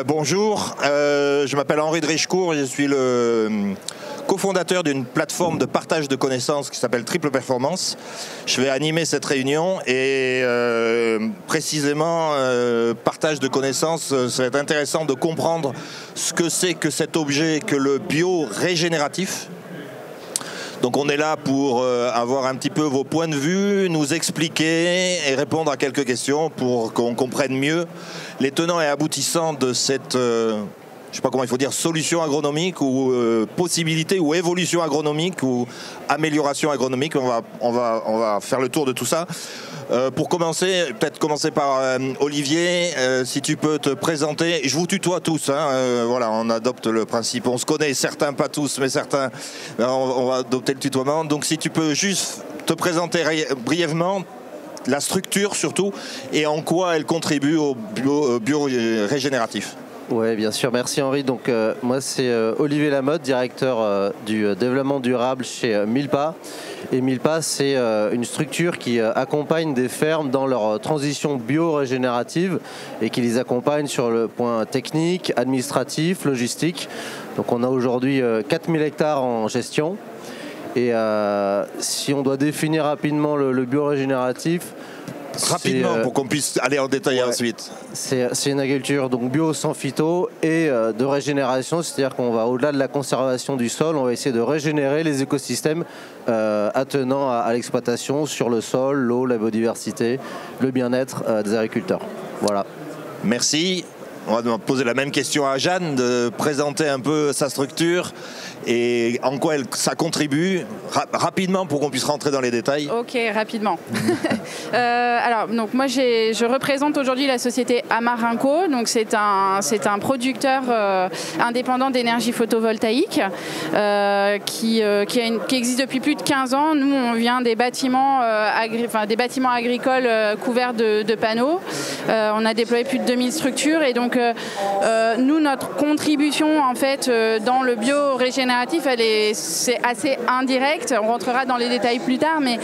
Bonjour, je m'appelle Henri Drichecourt, je suis le cofondateur d'une plateforme de partage de connaissances qui s'appelle Triple Performance. Je vais animer cette réunion et précisément partage de connaissances, ça va être intéressant de comprendre ce que c'est que cet objet que le bio-régénératif. Donc on est là pour avoir un petit peu vos points de vue, nous expliquer et répondre à quelques questions pour qu'on comprenne mieux les tenants et aboutissants de cette, je sais pas comment il faut dire, solution agronomique ou possibilité ou évolution agronomique ou amélioration agronomique. On va faire le tour de tout ça. Pour commencer, peut-être commencer par Olivier, si tu peux te présenter. Je vous tutoie tous, hein, voilà, on adopte le principe, on se connaît, certains pas tous, mais certains, on va adopter le tutoiement. Donc si tu peux juste te présenter brièvement, la structure surtout, et en quoi elle contribue au bio-régénératif. Oui, bien sûr. Merci Henri. Donc, moi, c'est Olivier Lamotte, directeur du développement durable chez Milpa. Et Milpa, c'est une structure qui accompagne des fermes dans leur transition bio-régénérative et qui les accompagne sur le point technique, administratif, logistique. Donc, on a aujourd'hui 4000 hectares en gestion. Et si on doit définir rapidement le bio-régénératif, rapidement, pour qu'on puisse aller en détail ensuite. C'est une agriculture donc bio sans phyto et de régénération, c'est-à-dire qu'on va au-delà de la conservation du sol, on va essayer de régénérer les écosystèmes attenant à l'exploitation sur le sol, l'eau, la biodiversité, le bien-être des agriculteurs. Voilà. Merci. On va poser la même question à Jeanne, de présenter un peu sa structure et en quoi ça contribue, rapidement pour qu'on puisse rentrer dans les détails. Ok, rapidement. Alors, donc moi je représente aujourd'hui la société Amarinco. Donc c'est un producteur indépendant d'énergie photovoltaïque qui existe depuis plus de 15 ans. Nous, on vient des bâtiments, des bâtiments agricoles couverts de panneaux. On a déployé plus de 2000 structures et donc nous, notre contribution en fait dans le bio-régénératif, c'est assez indirect. On rentrera dans les détails plus tard, mais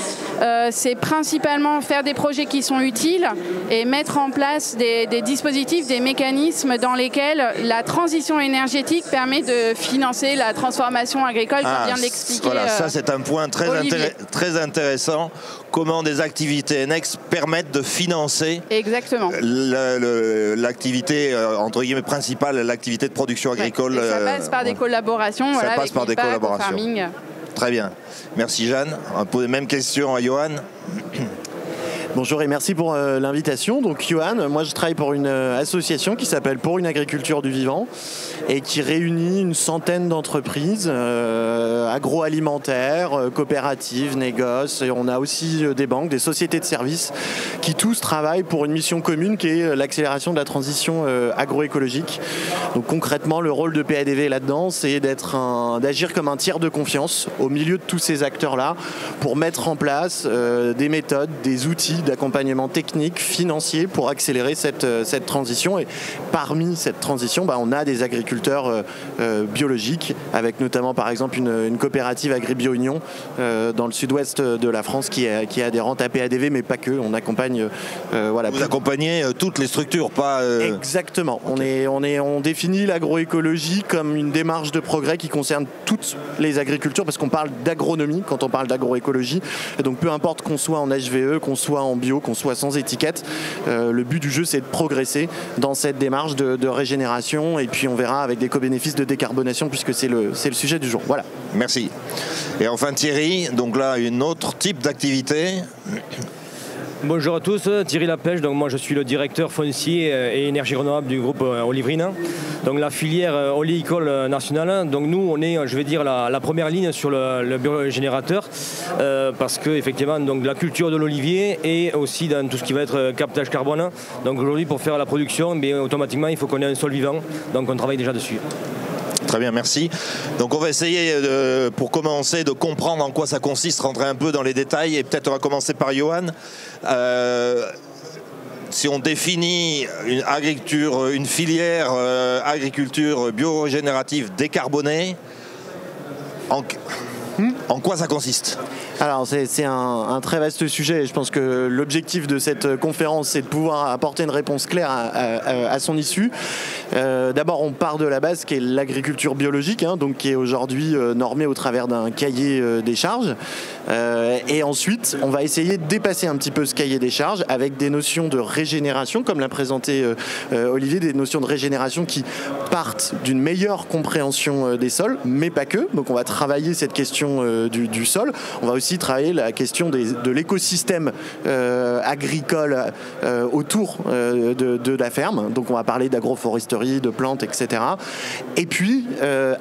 c'est principalement faire des projets qui sont utiles et mettre en place des dispositifs, des mécanismes dans lesquels la transition énergétique permet de financer la transformation agricole, comme vient de l'expliquer. Voilà, ça c'est un point très intéressant. Comment des activités annexes permettent de financer l'activité entre guillemets principale, l'activité de production agricole. Ça passe par des collaborations. Ça passe par des collaborations. Très bien. Merci Jeanne. On va poser la même question à Johan. Bonjour et merci pour l'invitation. Donc Johan, moi je travaille pour une association qui s'appelle Pour une agriculture du vivant et qui réunit une centaine d'entreprises agroalimentaires, coopératives, négoces. Et on a aussi des banques, des sociétés de services qui tous travaillent pour une mission commune qui est l'accélération de la transition agroécologique. Donc concrètement, le rôle de PADV là-dedans, c'est d'agir comme un tiers de confiance au milieu de tous ces acteurs-là pour mettre en place des méthodes, des outils d'accompagnement technique, financier pour accélérer cette transition. Et parmi cette transition, on a des agriculteurs biologiques, avec notamment par exemple une coopérative Agribio-Union dans le sud-ouest de la France qui est adhérente à PADV, mais pas que. On accompagne... Vous accompagnez toutes les structures, pas... Exactement. Okay. On définit l'agroécologie comme une démarche de progrès qui concerne toutes les agricultures, parce qu'on parle d'agronomie quand on parle d'agroécologie. Et donc peu importe qu'on soit en HVE, qu'on soit en bio, qu'on soit sans étiquette, le but du jeu c'est de progresser dans cette démarche de régénération, et puis on verra avec des co-bénéfices de décarbonation puisque c'est le sujet du jour. Voilà. Merci. Et enfin Thierry, donc là un autre type d'activité. Bonjour à tous, Thierry Lapèche, donc moi je suis le directeur foncier et énergie renouvelable du groupe Olivrine, donc la filière oléicole nationale. Donc nous on est, je vais dire, la première ligne sur le biorégénérateur parce que effectivement donc la culture de l'olivier et aussi dans tout ce qui va être captage carbone. Donc aujourd'hui pour faire la production, automatiquement il faut qu'on ait un sol vivant, donc on travaille déjà dessus. Très bien, merci. Donc on va essayer, pour commencer, de comprendre en quoi ça consiste, rentrer un peu dans les détails, et peut-être on va commencer par Johan. Si on définit une filière agriculture biorégénérative décarbonée, en quoi ça consiste ? Alors c'est un très vaste sujet et je pense que l'objectif de cette conférence c'est de pouvoir apporter une réponse claire à son issue. D'abord on part de la base qui est l'agriculture biologique, hein, donc qui est aujourd'hui normée au travers d'un cahier des charges. Et ensuite on va essayer de dépasser un petit peu ce cahier des charges avec des notions de régénération, comme l'a présenté Olivier, des notions de régénération qui partent d'une meilleure compréhension des sols, mais pas que. Donc on va travailler cette question du sol. On va aussi travailler la question de l'écosystème agricole autour de la ferme. Donc on va parler d'agroforesterie, de plantes, etc. Et puis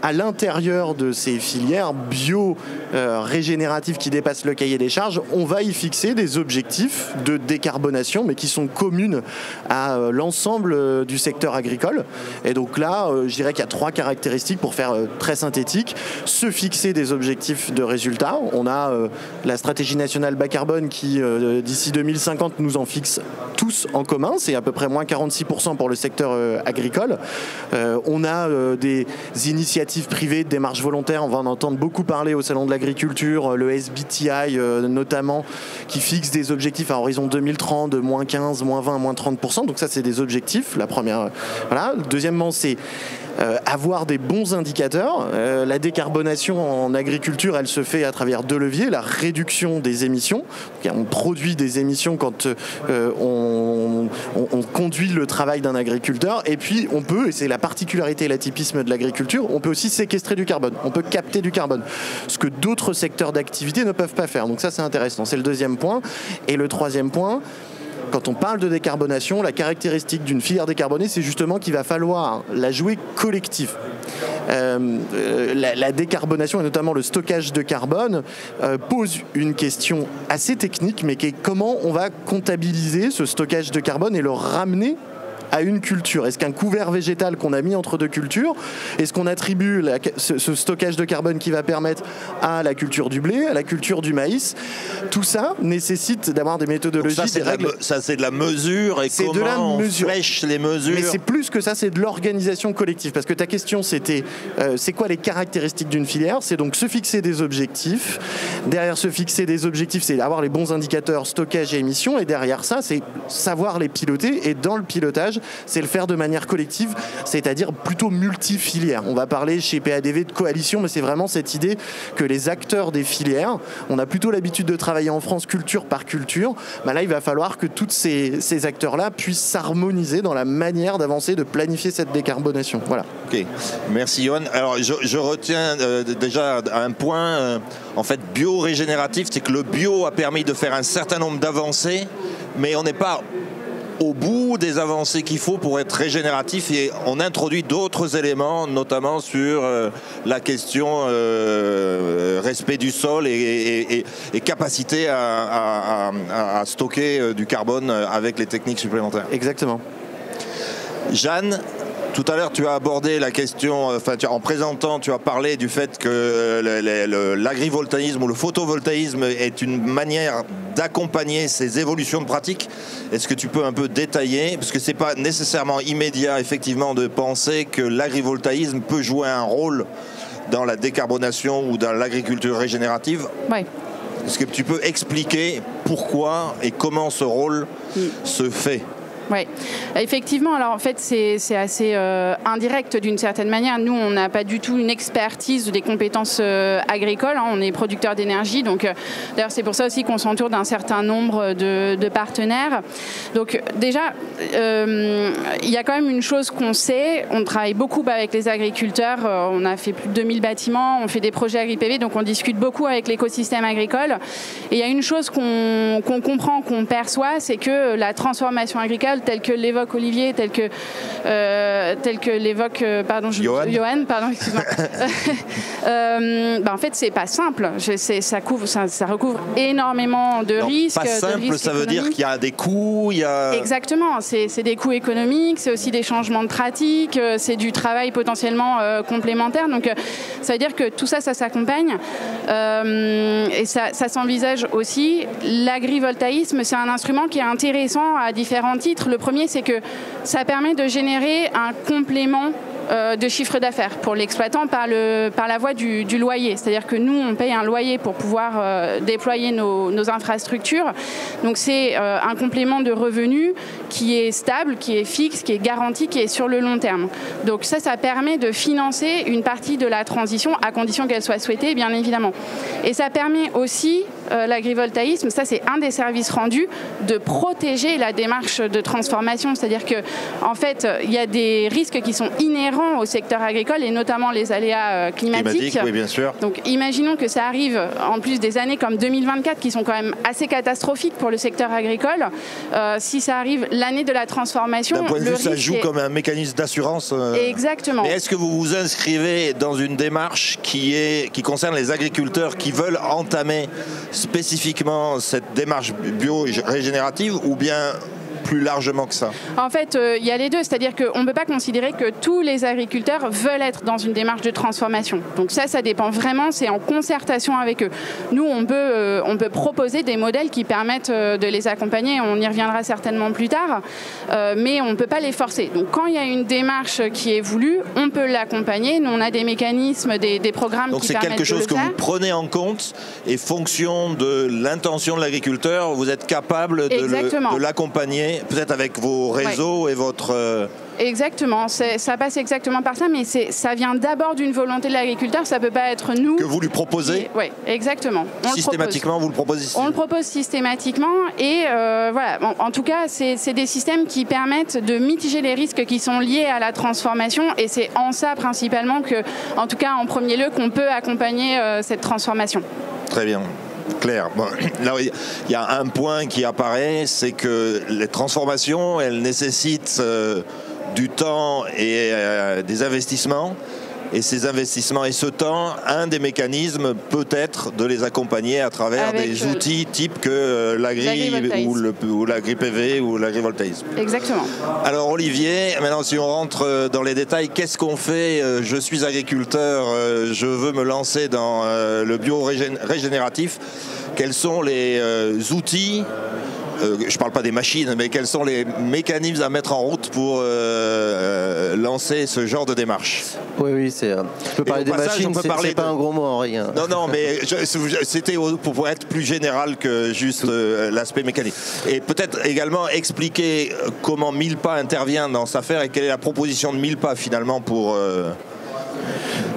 à l'intérieur de ces filières bio-régénératives qui dépassent le cahier des charges, on va y fixer des objectifs de décarbonation, mais qui sont communes à l'ensemble du secteur agricole. Et donc là, je dirais qu'il y a 3 caractéristiques pour faire très synthétique. Se fixer des objectifs de résultats. On a la stratégie nationale bas carbone qui, d'ici 2050, nous en fixe tous en commun. C'est à peu près moins 46% pour le secteur agricole. On a des initiatives privées de démarches volontaires. On va en entendre beaucoup parler au Salon de l'Agriculture, le SBTI notamment, qui fixe des objectifs à horizon 2030 de moins 15, moins 20, moins 30%. Donc ça, c'est des objectifs. La première, voilà. Deuxièmement, c'est avoir des bons indicateurs. La décarbonation en agriculture, elle se fait à travers 2 leviers. La réduction des émissions. On produit des émissions quand on conduit le travail d'un agriculteur. Et puis, on peut, et c'est la particularité et l'atypisme de l'agriculture, on peut aussi séquestrer du carbone. On peut capter du carbone. Ce que d'autres secteurs d'activité ne peuvent pas faire. Donc ça, c'est intéressant. C'est le deuxième point. Et le troisième point, quand on parle de décarbonation, la caractéristique d'une filière décarbonée, c'est justement qu'il va falloir la jouer collective. La décarbonation et notamment le stockage de carbone pose une question assez technique, mais qui est comment on va comptabiliser ce stockage de carbone et le ramener à une culture. Est-ce qu'un couvert végétal qu'on a mis entre 2 cultures, est-ce qu'on attribue ce stockage de carbone qui va permettre à la culture du blé, à la culture du maïs? Tout ça nécessite d'avoir des méthodologies, ça, des règles. Ça, c'est de la mesure et c'est comment de la on mesure. flèche les mesures. Mais c'est plus que ça, c'est de l'organisation collective. Parce que ta question, c'était c'est quoi les caractéristiques d'une filière? C'est donc se fixer des objectifs. Derrière se fixer des objectifs, c'est avoir les bons indicateurs stockage et émissions. Et derrière ça, c'est savoir les piloter. Et dans le pilotage, c'est le faire de manière collective, c'est-à-dire plutôt multifilière. On va parler chez PADV de coalition, mais c'est vraiment cette idée que les acteurs des filières, on a plutôt l'habitude de travailler en France culture par culture, là il va falloir que tous ces acteurs-là puissent s'harmoniser dans la manière d'avancer, de planifier cette décarbonation. Voilà. Ok, merci Johan. Alors je retiens déjà un point, en fait bio-régénératif, c'est que le bio a permis de faire un certain nombre d'avancées, mais on n'est pas au bout des avancées qu'il faut pour être régénératif et on introduit d'autres éléments, notamment sur la question respect du sol et capacité à stocker du carbone avec les techniques supplémentaires. Exactement. Jeanne, tout à l'heure, tu as abordé la question, en présentant, tu as parlé du fait que l'agrivoltaïsme ou le photovoltaïsme est une manière d'accompagner ces évolutions de pratiques. Est-ce que tu peux un peu détailler? Parce que ce n'est pas nécessairement immédiat, effectivement, de penser que l'agrivoltaïsme peut jouer un rôle dans la décarbonation ou dans l'agriculture régénérative. Oui. Est-ce que tu peux expliquer pourquoi et comment ce rôle se fait? Oui, effectivement. Alors en fait, c'est assez indirect d'une certaine manière. Nous, on n'a pas du tout une expertise des compétences agricoles. On est producteur d'énergie, donc d'ailleurs c'est pour ça aussi qu'on s'entoure d'un certain nombre de partenaires. Donc déjà, il y a quand même une chose qu'on sait. On travaille beaucoup avec les agriculteurs. On a fait plus de 2000 bâtiments. On fait des projets AgriPV, donc on discute beaucoup avec l'écosystème agricole. Et il y a une chose qu'on comprend, qu'on perçoit, c'est que la transformation agricole, tel que l'évoque Olivier, tel que l'évoque Johan, pardon, excuse-moi. En fait, c'est pas simple. Ça recouvre énormément de risques. Pas simple, ça veut dire qu'il y a des coûts, Exactement. C'est des coûts économiques, c'est aussi des changements de pratiques, c'est du travail potentiellement complémentaire. Donc, ça veut dire que tout ça, ça s'accompagne et ça s'envisage aussi. L'agrivoltaïsme, c'est un instrument qui est intéressant à différents titres. Le premier, c'est que ça permet de générer un complément de chiffre d'affaires pour l'exploitant par la voie du loyer. C'est-à-dire que nous, on paye un loyer pour pouvoir déployer nos infrastructures. Donc c'est un complément de revenus qui est stable, qui est fixe, qui est garanti, qui est sur le long terme. Donc ça permet de financer une partie de la transition, à condition qu'elle soit souhaitée, bien évidemment. Et ça permet aussi, l'agrivoltaïsme, ça c'est un des services rendus, de protéger la démarche de transformation. C'est-à-dire qu'en fait, il y a des risques qui sont inhérents au secteur agricole, et notamment les aléas climatiques. Oui, bien sûr. Donc imaginons que ça arrive en plus des années comme 2024, qui sont quand même assez catastrophiques pour le secteur agricole. Si ça arrive l'année de la transformation, d'un point de vue, ça joue comme un mécanisme d'assurance. Exactement. Mais est-ce que vous vous inscrivez dans une démarche qui concerne les agriculteurs qui veulent entamer spécifiquement cette démarche bio-régénérative, ou bien plus largement que ça? En fait, il y a les deux, c'est-à-dire qu'on ne peut pas considérer que tous les agriculteurs veulent être dans une démarche de transformation. Donc ça dépend vraiment, c'est en concertation avec eux. Nous, on peut proposer des modèles qui permettent de les accompagner, on y reviendra certainement plus tard, mais on ne peut pas les forcer. Donc quand il y a une démarche qui est voulue, on peut l'accompagner. Nous, on a des mécanismes, des programmes donc qui permettent de le faire. Donc c'est quelque chose que vous prenez en compte, et fonction de l'intention de l'agriculteur, vous êtes capable de l'accompagner, peut-être avec vos réseaux et votre... Exactement, ça passe exactement par ça, mais ça vient d'abord d'une volonté de l'agriculteur, ça ne peut pas être nous... Que vous lui proposez? Oui, exactement. Systématiquement, vous le proposez ici? On le propose systématiquement, et voilà. En tout cas, c'est des systèmes qui permettent de mitiger les risques qui sont liés à la transformation, et c'est en ça principalement que, en tout cas en premier lieu, qu'on peut accompagner cette transformation. Très bien. Claire. Bon, là, il y a un point qui apparaît, c'est que les transformations, elles nécessitent du temps et des investissements. Et ces investissements et ce temps, un des mécanismes peut être de les accompagner à travers des outils type que l'agri ou l'agri-PV ou l'agrivoltaïsme. Exactement. Alors Olivier, maintenant si on rentre dans les détails, qu'est-ce qu'on fait? Je suis agriculteur, je veux me lancer dans le bio-régénératif. Quels sont les outils, je ne parle pas des machines, mais quels sont les mécanismes à mettre en route pour lancer ce genre de démarche? Oui, je peux parler des machines, c'est pas un gros mot, Henri. Non, mais c'était pour être plus général que juste l'aspect mécanique. Et peut-être également expliquer comment Milpa intervient dans cette affaire et quelle est la proposition de Milpa finalement pour...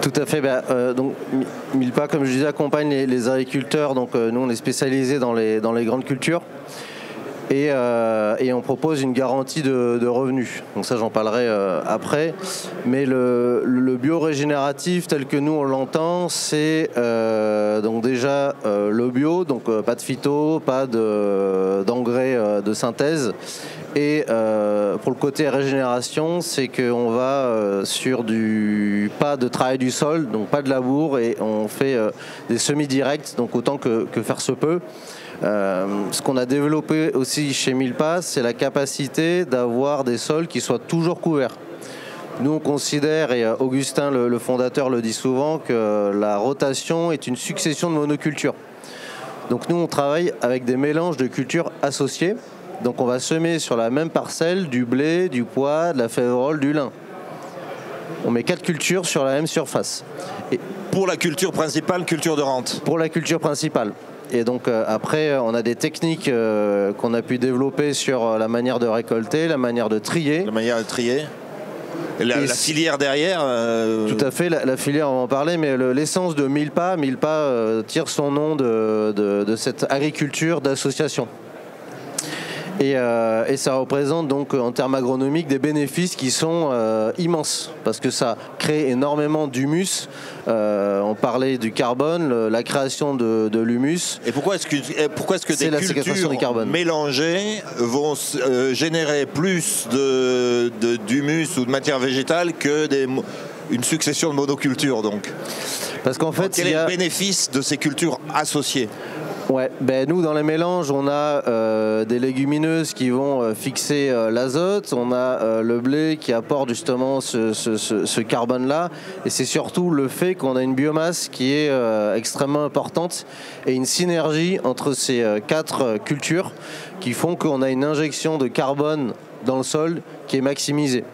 Tout à fait. Donc, Milpa, comme je disais, accompagne les agriculteurs. Donc, nous, on est spécialisés dans les grandes cultures. Et on propose une garantie de revenus. Donc ça, j'en parlerai après. Mais le bio-régénératif, tel que nous on l'entend, c'est donc déjà le bio, donc pas de phyto, pas d'engrais de synthèse. Et pour le côté régénération, c'est qu'on va sur pas de travail du sol, donc pas de labour, et on fait des semis-directs, donc autant que faire se peut. Ce qu'on a développé aussi chez Milpa, c'est la capacité d'avoir des sols qui soient toujours couverts. Nous, on considère, et Augustin, le fondateur, le dit souvent, que la rotation est une succession de monocultures. Donc nous, on travaille avec des mélanges de cultures associées. Donc on va semer sur la même parcelle du blé, du pois, de la févrole, du lin. On met 4 cultures sur la même surface. Et pour la culture principale, culture de rente? Pour la culture principale. Et donc après, on a des techniques qu'on a pu développer sur la manière de récolter, la manière de trier. La manière de trier. La filière derrière Tout à fait, la filière, on va en parler, mais l'essence de Milpa tire son nom de cette agriculture d'association. Et ça représente donc en termes agronomiques des bénéfices qui sont immenses, parce que ça crée énormément d'humus. On parlait du carbone, la création de l'humus. Et pourquoi est-ce que des cultures mélangées vont générer plus d'humus ou de matière végétale que une succession de monocultures donc? Parce qu'en fait, quel est le bénéfice de ces cultures associées? Ouais, nous dans les mélanges, on a des légumineuses qui vont fixer l'azote, on a le blé qui apporte justement ce carbone-là, et c'est surtout le fait qu'on a une biomasse qui est extrêmement importante et une synergie entre ces 4 cultures qui font qu'on a une injection de carbone dans le sol qui est maximisé.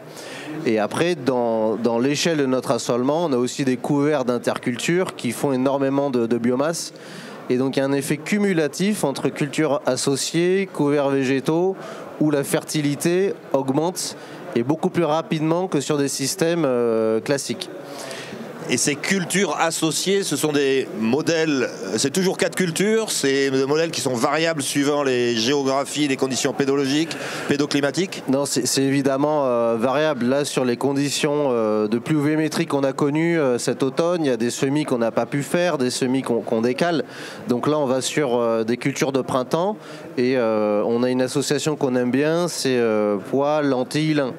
Et après, dans l'échelle de notre assolement, on a aussi des couverts d'interculture qui font énormément de biomasse. Et donc il y a un effet cumulatif entre cultures associées, couverts végétaux, où la fertilité augmente et beaucoup plus rapidement que sur des systèmes classiques. Et ces cultures associées, ce sont des modèles, c'est toujours 4 cultures, c'est des modèles qui sont variables suivant les géographies, les conditions pédologiques, pédoclimatiques? Non, c'est évidemment variable. Là, sur les conditions de pluviométrie qu'on a connues cet automne, il y a des semis qu'on n'a pas pu faire, des semis qu'on décale. Donc là, on va sur des cultures de printemps et on a une association qu'on aime bien, c'est pois, lentilles, lin.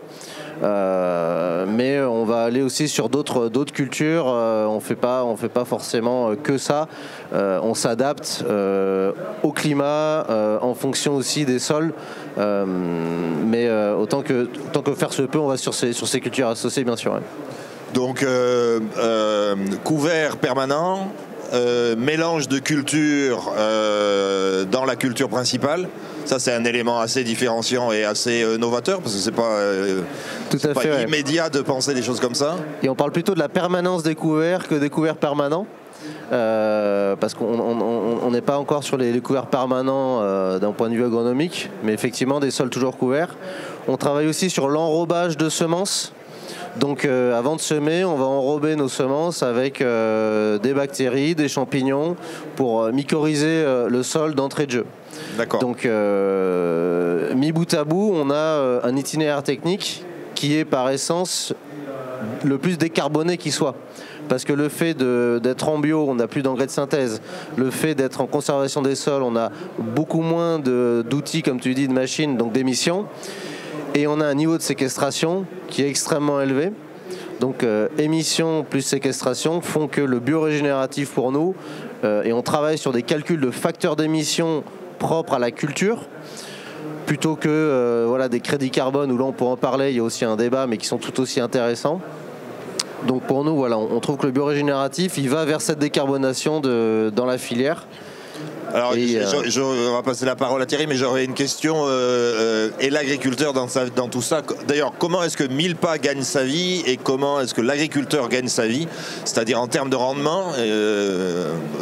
Mais on va aller aussi sur d'autres cultures. On fait pas forcément que ça. On s'adapte au climat en fonction aussi des sols. Mais autant que faire se peut, on va sur ces cultures associées, bien sûr. Ouais. Donc couvert permanent. Mélange de cultures dans la culture principale. Ça, c'est un élément assez différenciant et assez novateur parce que c'est pas immédiat de penser des choses comme ça. Et on parle plutôt de la permanence des couverts que des couverts permanents. Parce qu'on n'est pas encore sur les couverts permanents d'un point de vue agronomique, mais effectivement des sols toujours couverts. On travaille aussi sur l'enrobage de semences. Donc avant de semer, on va enrober nos semences avec des bactéries, des champignons pour mycorhizer le sol d'entrée de jeu. D'accord. Donc mis bout à bout, on a un itinéraire technique qui est par essence le plus décarboné qui soit. Parce que le fait d'être en bio, on n'a plus d'engrais de synthèse. Le fait d'être en conservation des sols, on a beaucoup moins d'outils, comme tu dis, de machines, donc d'émissions. Et on a un niveau de séquestration qui est extrêmement élevé. Donc émissions plus séquestration font que le biorégénératif pour nous, et on travaille sur des calculs de facteurs d'émission propres à la culture, plutôt que des crédits carbone, où là on pourra en parler, il y a aussi un débat, mais qui sont tout aussi intéressants. Donc pour nous, on trouve que le biorégénératif, il va vers cette décarbonation dans la filière. Alors, on va passer la parole à Thierry, mais j'aurais une question. Et l'agriculteur dans tout ça, d'ailleurs, comment est-ce que Milpa gagne sa vie et comment est-ce que l'agriculteur gagne sa vie? C'est-à-dire en termes de rendement,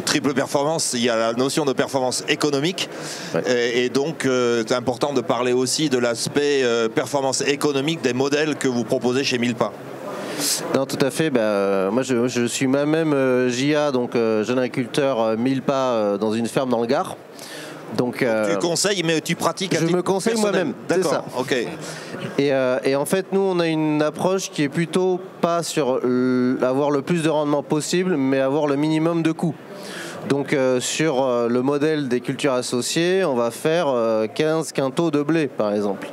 triple performance, il y a la notion de performance économique. Ouais. Et donc, c'est important de parler aussi de l'aspect performance économique des modèles que vous proposez chez Milpa. Non, tout à fait. Moi, je suis moi-même JA, donc jeune agriculteur Milpa dans une ferme dans le Gard. Donc, tu conseilles, mais tu pratiques à titre Je me conseille moi-même. D'accord. Ça. Ok. Et en fait, nous, on a une approche qui est plutôt pas sur avoir le plus de rendement possible, mais avoir le minimum de coûts. Donc sur le modèle des cultures associées, on va faire 15 quintaux de blé, par exemple.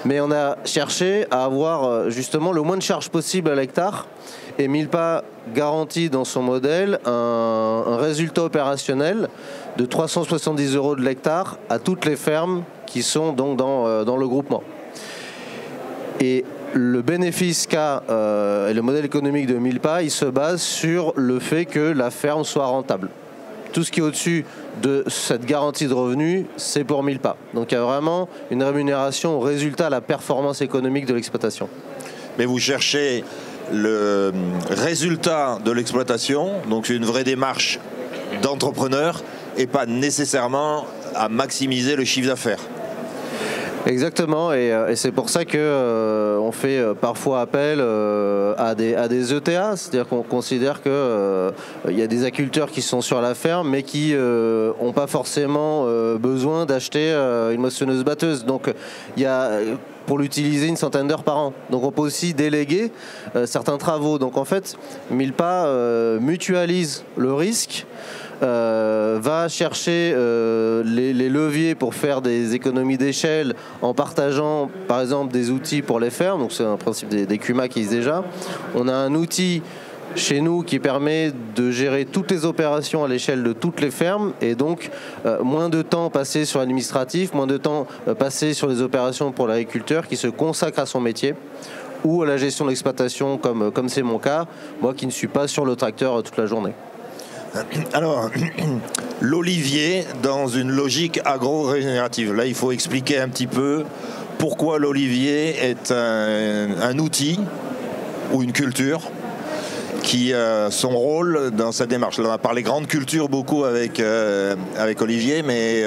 Mais on a cherché à avoir justement le moins de charges possible à l'hectare. Et Milpa garantit dans son modèle un résultat opérationnel de 370 € de l'hectare à toutes les fermes qui sont donc dans le groupement. Et le bénéfice qu'a et le modèle économique de Milpa, il se base sur le fait que la ferme soit rentable. Tout ce qui est au-dessus de cette garantie de revenus, c'est pour Milpa. Donc il y a vraiment une rémunération au résultat, à la performance économique de l'exploitation. Mais vous cherchez le résultat de l'exploitation, donc une vraie démarche d'entrepreneur et pas nécessairement à maximiser le chiffre d'affaires. Exactement, et c'est pour ça que on fait parfois appel à des ETA, c'est-à-dire qu'on considère que y a des agriculteurs qui sont sur la ferme, mais qui n'ont pas forcément besoin d'acheter une moissonneuse-batteuse. Donc il y a pour l'utiliser une centaine d'heures par an. Donc on peut aussi déléguer certains travaux. Donc en fait, Milpa mutualise le risque. Va chercher les leviers pour faire des économies d'échelle en partageant par exemple des outils pour les fermes, donc c'est un principe des CUMA qui existe déjà. On a un outil chez nous qui permet de gérer toutes les opérations à l'échelle de toutes les fermes et donc moins de temps passé sur l'administratif, moins de temps passé sur les opérations pour l'agriculteur qui se consacre à son métier ou à la gestion de l'exploitation comme c'est mon cas, moi qui ne suis pas sur le tracteur toute la journée. Alors, l'olivier dans une logique agro-régénérative. Là, il faut expliquer un petit peu pourquoi l'olivier est un outil ou une culture qui a son rôle dans cette démarche. On a parlé grande culture beaucoup avec Olivier, mais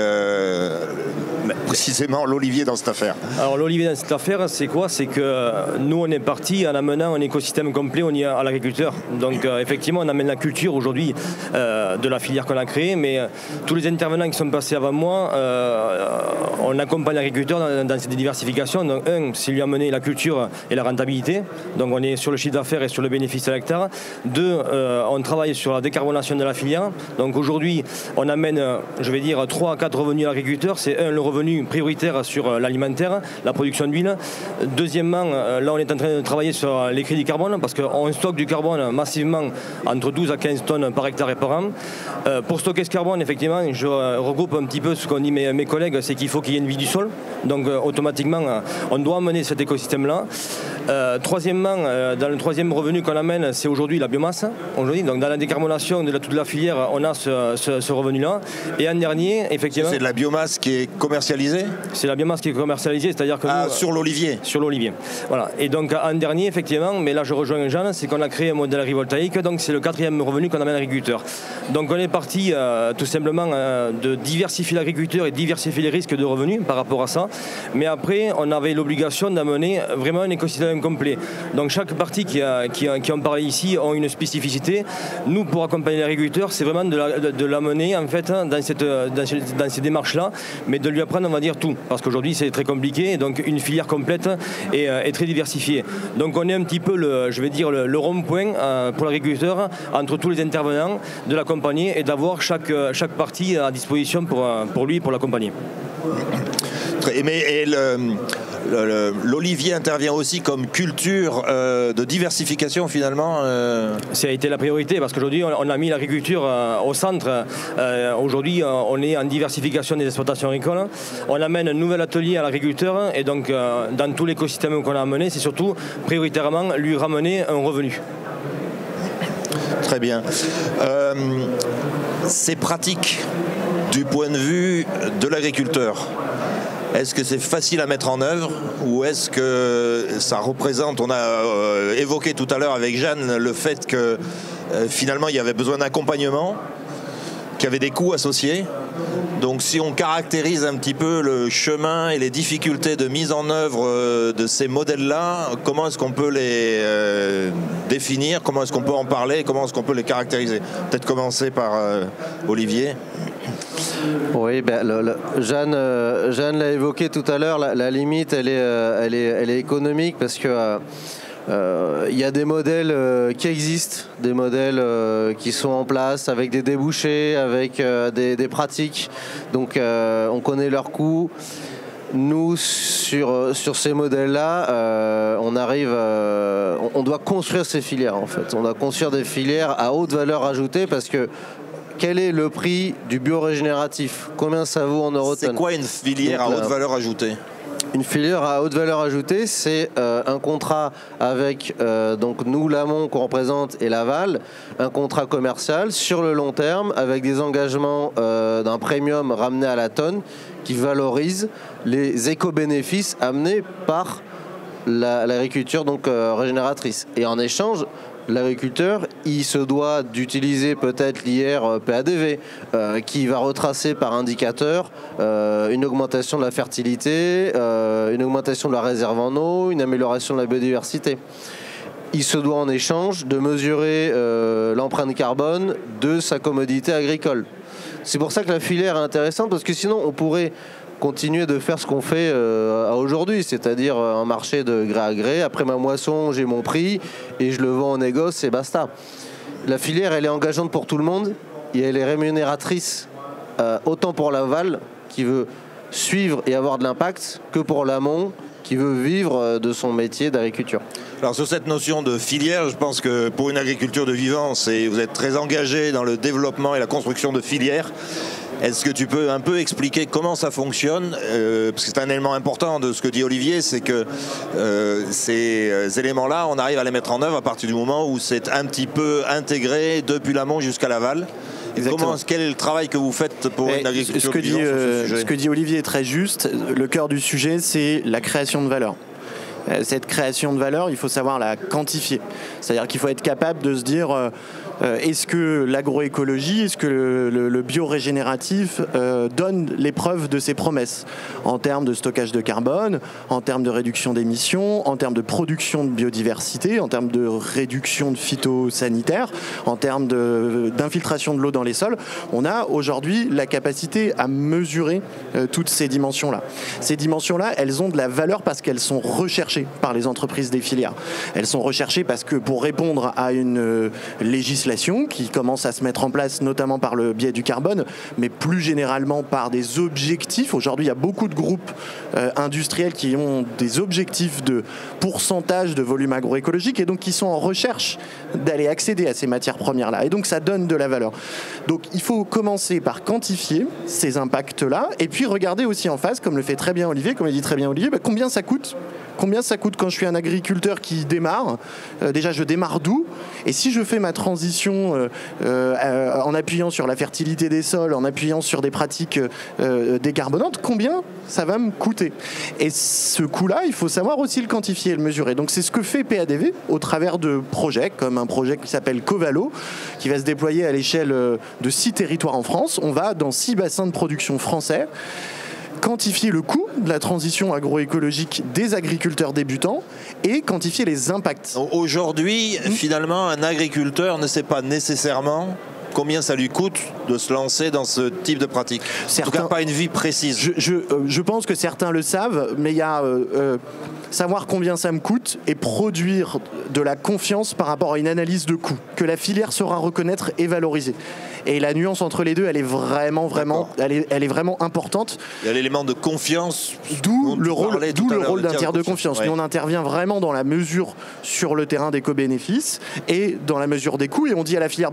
précisément l'olivier dans cette affaire. Alors l'olivier dans cette affaire, c'est quoi? C'est que nous, on est parti en amenant un écosystème complet à l'agriculteur. Donc effectivement, on amène la culture aujourd'hui de la filière qu'on a créée, mais tous les intervenants qui sont passés avant moi, on accompagne l'agriculteur dans cette diversification. Donc c'est lui amener la culture et la rentabilité. Donc on est sur le chiffre d'affaires et sur le bénéfice à l'hectare. 2, on travaille sur la décarbonation de la filière. Donc aujourd'hui, on amène, je vais dire, 3 à 4 revenus à l'agriculteur. C'est le revenu prioritaire sur l'alimentaire, la production d'huile. Deuxièmement, là on est en train de travailler sur les crédits carbone parce qu'on stocke du carbone massivement entre 12 à 15 tonnes par hectare et par an. Pour stocker ce carbone, effectivement, je regroupe un petit peu ce qu'ont dit mes collègues, c'est qu'il faut qu'il y ait une vie du sol. Donc automatiquement, on doit amener cet écosystème-là. Troisièmement, dans le troisième revenu qu'on amène, c'est aujourd'hui la biomasse. Aujourd'hui, donc dans la décarbonation de toute la filière, on a ce revenu-là. Et en dernier, effectivement... C'est de la biomasse qui est commercialisée? C'est la biomasse qui est commercialisée, c'est-à-dire que nous, sur l'olivier. Sur l'olivier. Voilà. Et donc en dernier, effectivement, mais là je rejoins Jeanne, c'est qu'on a créé un modèle agrivoltaïque, donc c'est le 4e revenu qu'on amène à l'agriculteur. Donc on est parti tout simplement de diversifier l'agriculteur et diversifier les risques de revenus par rapport à ça. Mais après, on avait l'obligation d'amener vraiment un écosystème complet. Donc chaque partie qui en parle ici ont une spécificité. Nous, pour accompagner l'agriculteur, c'est vraiment de l'amener en fait dans ces démarches-là, mais de lui apprendre, on va dire, tout. Parce qu'aujourd'hui, c'est très compliqué, donc une filière complète est très diversifiée. Donc on est un petit peu, le rond-point pour l'agriculteur entre tous les intervenants, de l'accompagner et d'avoir chaque partie à disposition pour lui, pour l'accompagner. Mais l'olivier intervient aussi comme culture de diversification finalement. Ça a été la priorité parce qu'aujourd'hui on a mis l'agriculture au centre. Aujourd'hui on est en diversification des exploitations agricoles. On amène un nouvel atelier à l'agriculteur et donc dans tout l'écosystème qu'on a amené, c'est surtout prioritairement lui ramener un revenu. Très bien. C'est pratique du point de vue de l'agriculteur. Est-ce que c'est facile à mettre en œuvre ou est-ce que ça représente, on a évoqué tout à l'heure avec Jeanne le fait que finalement il y avait besoin d'accompagnement, qu'il y avait des coûts associés. Donc si on caractérise un petit peu le chemin et les difficultés de mise en œuvre de ces modèles-là, comment est-ce qu'on peut les définir, comment est-ce qu'on peut en parler, comment est-ce qu'on peut les caractériser? Peut-être commencer par Olivier. Oui, Jeanne l'a évoqué tout à l'heure, la limite elle est économique parce que il y a des modèles qui existent, des modèles qui sont en place avec des débouchés, avec des pratiques, donc on connaît leurs coûts. Nous, sur ces modèles-là, on doit construire ces filières en fait. On doit construire des filières à haute valeur ajoutée parce que quel est le prix du biorégénératif? Combien ça vaut en eurotonnes? C'est quoi une filière à haute valeur ajoutée? Une filière à haute valeur ajoutée, c'est un contrat avec donc nous, l'amont qu'on représente et l'aval, un contrat commercial sur le long terme avec des engagements d'un premium ramené à la tonne qui valorise les éco-bénéfices amenés par l'agriculture donc régénératrice. Et en échange, l'agriculteur, il se doit d'utiliser peut-être l'IR PADV qui va retracer par indicateur une augmentation de la fertilité, une augmentation de la réserve en eau, une amélioration de la biodiversité. Il se doit en échange de mesurer l'empreinte carbone de sa commodité agricole. C'est pour ça que la filière est intéressante parce que sinon on pourrait continuer de faire ce qu'on fait aujourd'hui, c'est-à-dire un marché de gré à gré. Après ma moisson, j'ai mon prix et je le vends au négoce et basta. La filière, elle est engageante pour tout le monde et elle est rémunératrice autant pour l'aval qui veut suivre et avoir de l'impact que pour l'amont qui veut vivre de son métier d'agriculture. Alors sur cette notion de filière, je pense que pour une agriculture de vivant, vous êtes très engagé dans le développement et la construction de filières. Est-ce que tu peux un peu expliquer comment ça fonctionne parce que c'est un élément important de ce que dit Olivier, c'est que ces éléments-là, on arrive à les mettre en œuvre à partir du moment où c'est un petit peu intégré depuis l'amont jusqu'à l'aval. Quel est le travail que vous faites pour une agriculture ce que dit Olivier est très juste. Le cœur du sujet, c'est la création de valeur. Cette création de valeur, il faut savoir la quantifier. C'est-à-dire qu'il faut être capable de se dire est-ce que l'agroécologie, est-ce que le biorégénératif donne les preuves de ses promesses en termes de stockage de carbone, en termes de réduction d'émissions, en termes de production de biodiversité, en termes de réduction de phytosanitaires, en termes d'infiltration de l'eau dans les sols. On a aujourd'hui la capacité à mesurer toutes ces dimensions-là. Ces dimensions-là, elles ont de la valeur parce qu'elles sont recherchées par les entreprises des filières. Elles sont recherchées parce que pour répondre à une législation qui commence à se mettre en place, notamment par le biais du carbone, mais plus généralement par des objectifs. Aujourd'hui, il y a beaucoup de groupes industriels qui ont des objectifs de pourcentage de volume agroécologique et donc qui sont en recherche d'aller accéder à ces matières premières-là. Et donc, ça donne de la valeur. Donc, il faut commencer par quantifier ces impacts-là et puis regarder aussi en face, comme le fait très bien Olivier, comme le dit très bien Olivier, combien ça coûte. Combien ça coûte quand je suis un agriculteur qui démarre ? Déjà, je démarre d'où ? Et si je fais ma transition en appuyant sur la fertilité des sols, en appuyant sur des pratiques décarbonantes, combien ça va me coûter ? Et ce coût-là, il faut savoir aussi le quantifier et le mesurer. Donc c'est ce que fait PADV au travers de projets, comme un projet qui s'appelle Covalo, qui va se déployer à l'échelle de 6 territoires en France. On va dans 6 bassins de production français quantifier le coût de la transition agroécologique des agriculteurs débutants et quantifier les impacts. Aujourd'hui, finalement, un agriculteur ne sait pas nécessairement combien ça lui coûte de se lancer dans ce type de pratique. En tout cas, pas une vie précise. Je pense que certains le savent, mais il y a savoir combien ça me coûte et produire de la confiance par rapport à une analyse de coût que la filière saura reconnaître et valoriser. Et la nuance entre les deux, elle est vraiment elle est vraiment importante. Il y a l'élément de confiance. D'où le rôle d'un tiers de confiance. Ouais. Nous, on intervient vraiment dans la mesure sur le terrain des co-bénéfices et dans la mesure des coûts. Et on dit à la filière,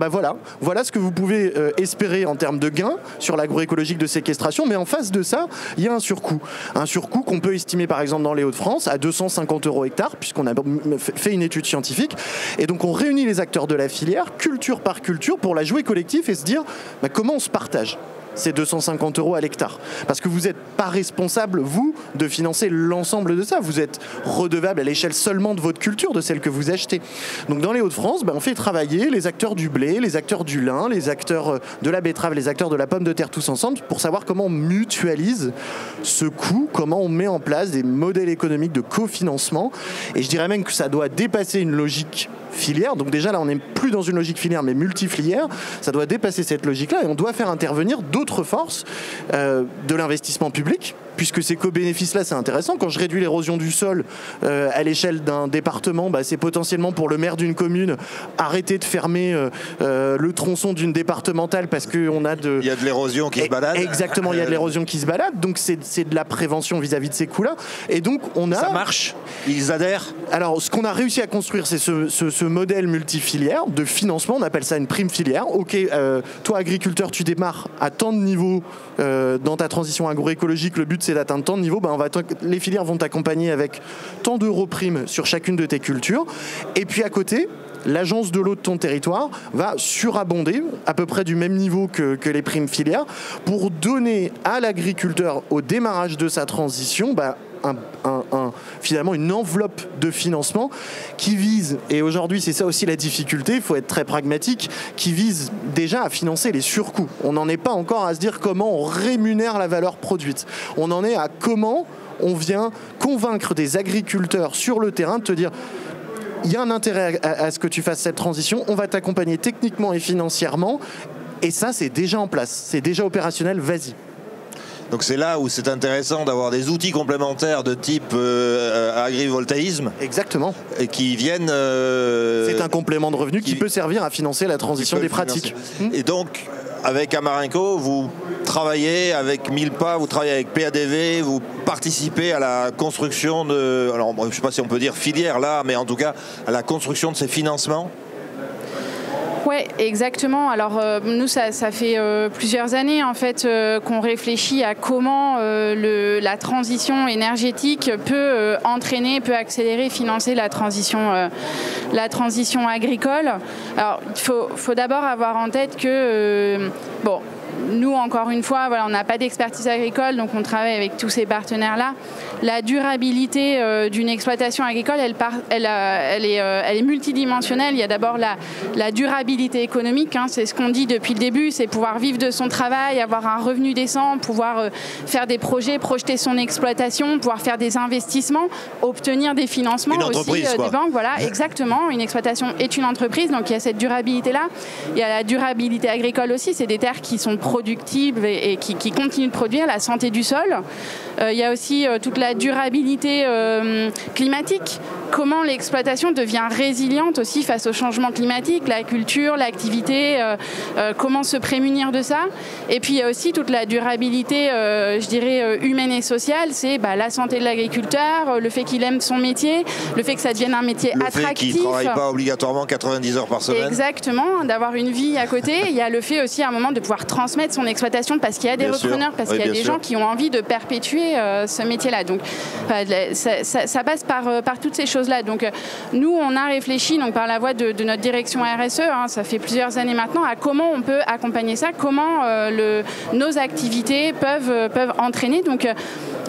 voilà ce que vous pouvez espérer en termes de gains sur l'agroécologique de séquestration. Mais en face de ça, il y a un surcoût. Un surcoût qu'on peut estimer, par exemple, dans les Hauts-de-France à 250 € hectare, puisqu'on a fait une étude scientifique. Et donc, on réunit les acteurs de la filière, culture par culture, pour la jouer collectif et se dire comment on se partage ces 250 € à l'hectare. Parce que vous n'êtes pas responsable, vous, de financer l'ensemble de ça. Vous êtes redevable à l'échelle seulement de votre culture, de celle que vous achetez. Donc dans les Hauts-de-France, on fait travailler les acteurs du blé, les acteurs du lin, les acteurs de la betterave, les acteurs de la pomme de terre tous ensemble pour savoir comment on mutualise ce coût, comment on met en place des modèles économiques de cofinancement. Et je dirais même que ça doit dépasser une logique filière. Donc déjà là, on n'est plus dans une logique filière, mais multifilière. Ça doit dépasser cette logique-là et on doit faire intervenir d'autres forces de l'investissement public, puisque ces co-bénéfices-là, c'est intéressant. Quand je réduis l'érosion du sol à l'échelle d'un département, c'est potentiellement pour le maire d'une commune arrêter de fermer le tronçon d'une départementale parce qu'on a de... Il y a de l'érosion qui se balade. Exactement, il y a de l'érosion qui se balade. Donc c'est de la prévention vis-à-vis de ces coûts-là. Et donc on a... Ça marche ? Ils adhèrent ? Alors ce qu'on a réussi à construire, c'est ce modèle multifilière de financement. On appelle ça une prime filière. Ok, toi agriculteur, tu démarres à tant de niveaux dans ta transition agroécologique. Le but c'est d'atteindre tant de niveaux, les filières vont t'accompagner avec tant d'euros primes sur chacune de tes cultures. Et puis à côté, l'agence de l'eau de ton territoire va surabonder à peu près du même niveau que les primes filières pour donner à l'agriculteur au démarrage de sa transition finalement une enveloppe de financement qui vise, et aujourd'hui c'est ça aussi la difficulté, il faut être très pragmatique, qui vise déjà à financer les surcoûts. On n'en est pas encore à se dire comment on rémunère la valeur produite. On en est à comment on vient convaincre des agriculteurs sur le terrain de te dire il y a un intérêt à ce que tu fasses cette transition, on va t'accompagner techniquement et financièrement, et ça c'est déjà en place, c'est déjà opérationnel, vas-y. Donc c'est là où c'est intéressant d'avoir des outils complémentaires de type agrivoltaïsme. Exactement. Et qui viennent... c'est un complément de revenu qui peut servir à financer la transition des pratiques. Et donc, avec Amarenco, vous travaillez avec Milpa, vous travaillez avec PADV, vous participez à la construction de... Alors, je ne sais pas si on peut dire filière là, mais en tout cas, à la construction de ces financements. Ouais, exactement. Alors nous, ça fait plusieurs années en fait qu'on réfléchit à comment la transition énergétique peut entraîner, peut accélérer, financer la transition agricole. Alors il faut d'abord avoir en tête que nous, encore une fois, on n'a pas d'expertise agricole, donc on travaille avec tous ces partenaires-là. La durabilité d'une exploitation agricole, elle est multidimensionnelle. Il y a d'abord la durabilité économique, c'est ce qu'on dit depuis le début, c'est pouvoir vivre de son travail, avoir un revenu décent, pouvoir faire des projets, projeter son exploitation, pouvoir faire des investissements, obtenir des financements aussi des banques. Voilà, exactement. Une exploitation est une entreprise, donc il y a cette durabilité-là. Il y a la durabilité agricole aussi, c'est des terres qui sont productives et qui continuent de produire, la santé du sol. Il y a aussi toute la durabilité climatique. Comment l'exploitation devient résiliente aussi face au changement climatique, la culture, l'activité, comment se prémunir de ça. Et puis il y a aussi toute la durabilité, je dirais, humaine et sociale, c'est la santé de l'agriculteur, le fait qu'il aime son métier, le fait que ça devienne un métier attractif. Le fait qu'il ne travaille pas obligatoirement 90 heures par semaine. Exactement, d'avoir une vie à côté. Il y a le fait aussi à un moment de pouvoir transmettre son exploitation parce qu'il y a des repreneurs, parce qu'il y a des gens qui ont envie de perpétuer ce métier-là. Donc ça passe par toutes ces choses-là. Donc nous, on a réfléchi par la voie de notre direction RSE, ça fait plusieurs années maintenant, à comment on peut accompagner ça, comment nos activités peuvent entraîner. Donc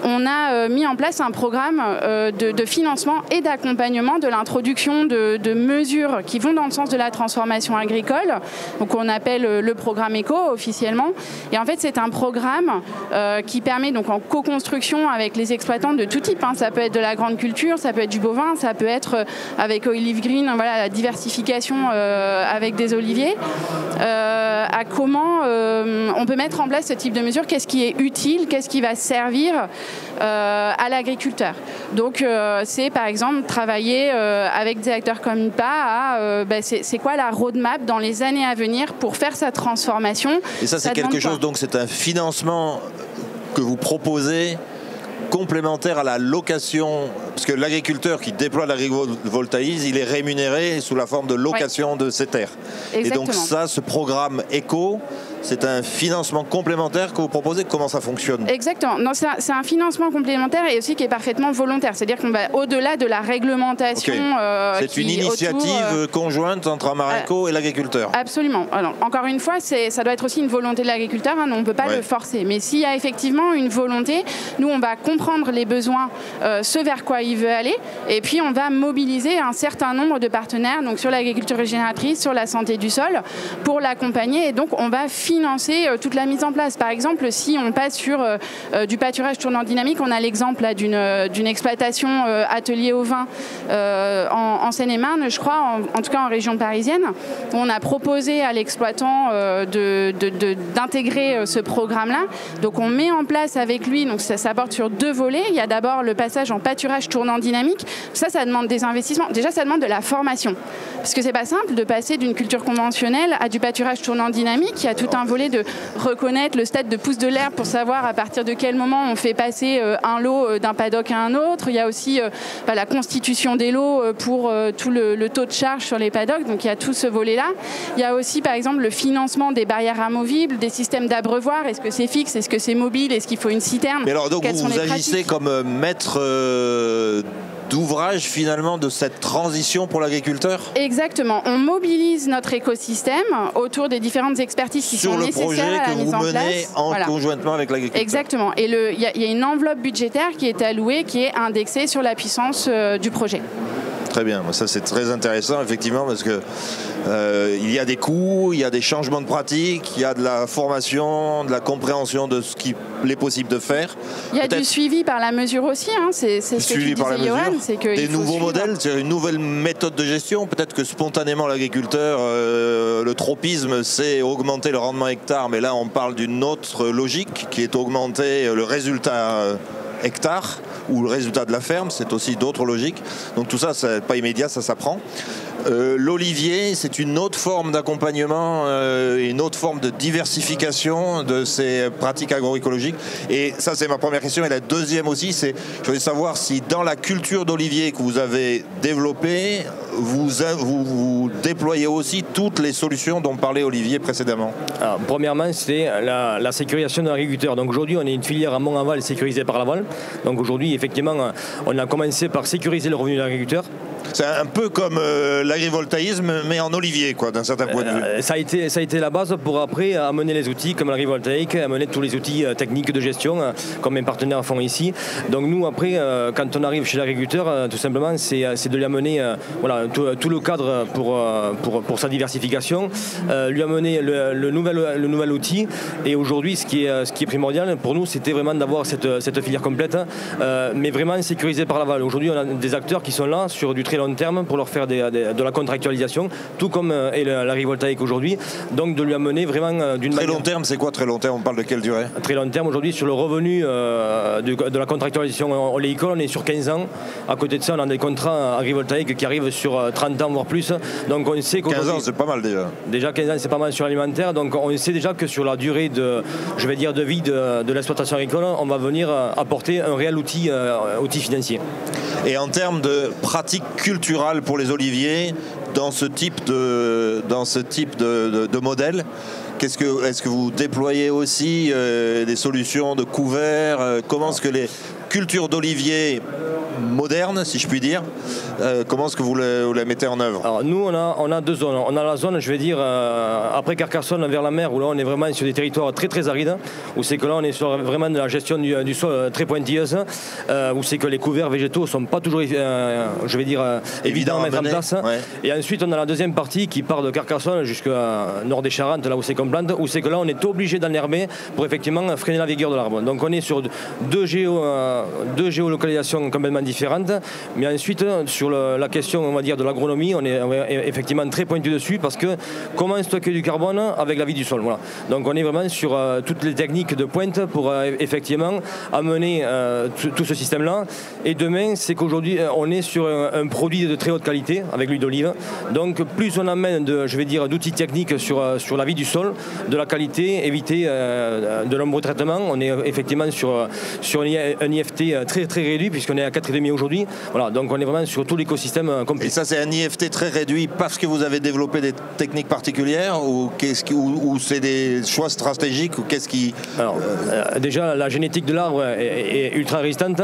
on a mis en place un programme de financement et d'accompagnement de l'introduction de mesures qui vont dans le sens de la transformation agricole, donc on appelle le programme ECO officiellement. Et en fait, c'est un programme qui permet, donc en co-construction avec les exploitants de tout type, ça peut être de la grande culture, ça peut être du bovin, ça peut être avec Olive Green, la diversification avec des oliviers, à comment on peut mettre en place ce type de mesures, qu'est-ce qui est utile, qu'est-ce qui va servir à l'agriculteur. Donc c'est par exemple travailler avec des acteurs comme INPA à c'est quoi la roadmap dans les années à venir pour faire sa transformation. Et ça c'est quelque chose, donc c'est un financement que vous proposez complémentaire à la location, parce que l'agriculteur qui déploie l'agrivoltaïsme, il est rémunéré sous la forme de location de ses terres. Exactement. Et donc ça, ce programme ECO, c'est un financement complémentaire que vous proposez. Comment ça fonctionne? Exactement. Non, c'est un financement complémentaire et aussi qui est parfaitement volontaire. C'est-à-dire qu'on va au-delà de la réglementation. Okay. C'est une initiative conjointe entre Amarenco et l'agriculteur. Absolument. Alors, encore une fois, ça doit être aussi une volonté de l'agriculteur. On ne peut pas le forcer. Mais s'il y a effectivement une volonté, nous, on va comprendre les besoins, ce vers quoi il veut aller. Et puis, on va mobiliser un certain nombre de partenaires, donc sur l'agriculture régénératrice, sur la santé du sol, pour l'accompagner. Et donc, on va financer toute la mise en place. Par exemple, si on passe sur du pâturage tournant dynamique, on a l'exemple d'une exploitation atelier au vin en Seine-et-Marne, je crois, en tout cas en région parisienne, où on a proposé à l'exploitant d'intégrer ce programme-là. Donc on met en place avec lui, donc ça porte sur 2 volets. Il y a d'abord le passage en pâturage tournant dynamique. Ça demande des investissements. Déjà, ça demande de la formation. Parce que c'est pas simple de passer d'une culture conventionnelle à du pâturage tournant dynamique. Il y a tout un volet de reconnaître le stade de pousse de l'herbe pour savoir à partir de quel moment on fait passer un lot d'un paddock à un autre. Il y a aussi la constitution des lots pour tout le taux de charge sur les paddocks. Donc il y a tout ce volet-là. Il y a aussi par exemple le financement des barrières amovibles, des systèmes d'abreuvoir. Est-ce que c'est fixe? Est-ce que c'est mobile? Est-ce qu'il faut une citerne? Mais alors donc vous agissez comme maître d'ouvrage finalement de cette transition pour l'agriculteur? Exactement. On mobilise notre écosystème autour des différentes expertises qui sont nécessaires à la mise en place. Sur le projet que vous menez conjointement avec l'agriculteur. Exactement. Et il y a une enveloppe budgétaire qui est allouée, qui est indexée sur la puissance du projet. Très bien, ça c'est très intéressant effectivement parce que il y a des coûts, il y a des changements de pratiques, il y a de la formation, de la compréhension de ce qu'il est possible de faire. Il y a du suivi par la mesure aussi, c'est ce que tu disais Johan. Des nouveaux modèles, c'est une nouvelle méthode de gestion. Peut-être que spontanément l'agriculteur, le tropisme, c'est augmenter le rendement hectare, mais là on parle d'une autre logique qui est augmenter le résultat hectare ou le résultat de la ferme, c'est aussi d'autres logiques. Donc tout ça, c'est pas immédiat, ça s'apprend. L'olivier, c'est une autre forme d'accompagnement, une autre forme de diversification de ces pratiques agroécologiques. Et ça, c'est ma première question. Et la deuxième aussi, je voulais savoir si dans la culture d'olivier que vous avez développée, vous déployez aussi toutes les solutions dont parlait Olivier précédemment. Alors, premièrement, c'est la sécurisation de l'agriculteur. Donc aujourd'hui, on est une filière amont-aval sécurisée par l'aval. Donc aujourd'hui, effectivement, on a commencé par sécuriser le revenu de l'agriculteur. C'est un peu comme l'agrivoltaïsme, mais en olivier, quoi, d'un certain point de vue. Ça a été la base pour après amener les outils comme l'agrivoltaïque, amener tous les outils techniques de gestion, comme mes partenaires font ici. Donc nous, après, quand on arrive chez l'agriculteur, tout simplement, c'est de lui amener tout le cadre pour sa diversification, lui amener le nouvel outil. Et aujourd'hui, ce qui est primordial pour nous, c'était vraiment d'avoir cette filière complète, mais vraiment sécurisée par l'aval. Aujourd'hui, on a des acteurs qui sont là sur du très long terme pour leur faire de la contractualisation, tout comme est l'agrivoltaïque aujourd'hui. Donc de lui amener vraiment d'une manière... Très long terme, c'est quoi très long terme? On parle de quelle durée? Très long terme, aujourd'hui, sur le revenu de la contractualisation oléicole, on est sur 15 ans. À côté de ça, on a des contrats agrivoltaïques qui arrivent sur 30 ans, voire plus. Donc on sait 15 ans, c'est pas mal déjà. Déjà 15 ans, c'est pas mal sur l'alimentaire. Donc on sait déjà que sur la durée de vie de l'exploitation agricole, on va venir apporter un réel outil financier. Et en termes de pratiques culturelles pour les oliviers, dans ce type de modèle, est-ce que vous déployez aussi des solutions de couverts? Comment est-ce que les cultures d'oliviers modernes, si je puis dire, comment est-ce que vous la mettez en œuvre? Alors nous, on a deux zones. On a la zone, je vais dire, après Carcassonne vers la mer, où là on est vraiment sur des territoires très très arides, où c'est que là on est sur vraiment de la gestion du sol très pointilleuse, où c'est que les couverts végétaux ne sont pas toujours, je vais dire, évidents à mettre en place. Ouais. Et ensuite on a la deuxième partie qui part de Carcassonne jusqu'à nord des Charentes, là où c'est qu'on plante, où c'est que là on est obligé d'enherber pour effectivement freiner la vigueur de l'arbre. Donc on est sur deux géolocalisations complètement différentes, mais ensuite sur la question, on va dire, de l'agronomie, on est effectivement très pointu dessus, parce que comment stocker du carbone avec la vie du sol, voilà. Donc on est vraiment sur toutes les techniques de pointe pour effectivement amener tout ce système-là. Et demain, c'est qu'aujourd'hui on est sur un produit de très haute qualité avec l'huile d'olive. Donc plus on amène d'outils techniques sur la vie du sol, de la qualité, éviter de nombreux traitements. On est effectivement sur un IFT très très réduit, puisqu'on est à 4,5 aujourd'hui. Voilà, donc on est vraiment sur tout l'écosystème complet. Et ça, c'est un IFT très réduit parce que vous avez développé des techniques particulières, ou c'est des choix stratégiques, ou qu'est-ce qui... Alors, déjà, la génétique de l'arbre est ultra résistante.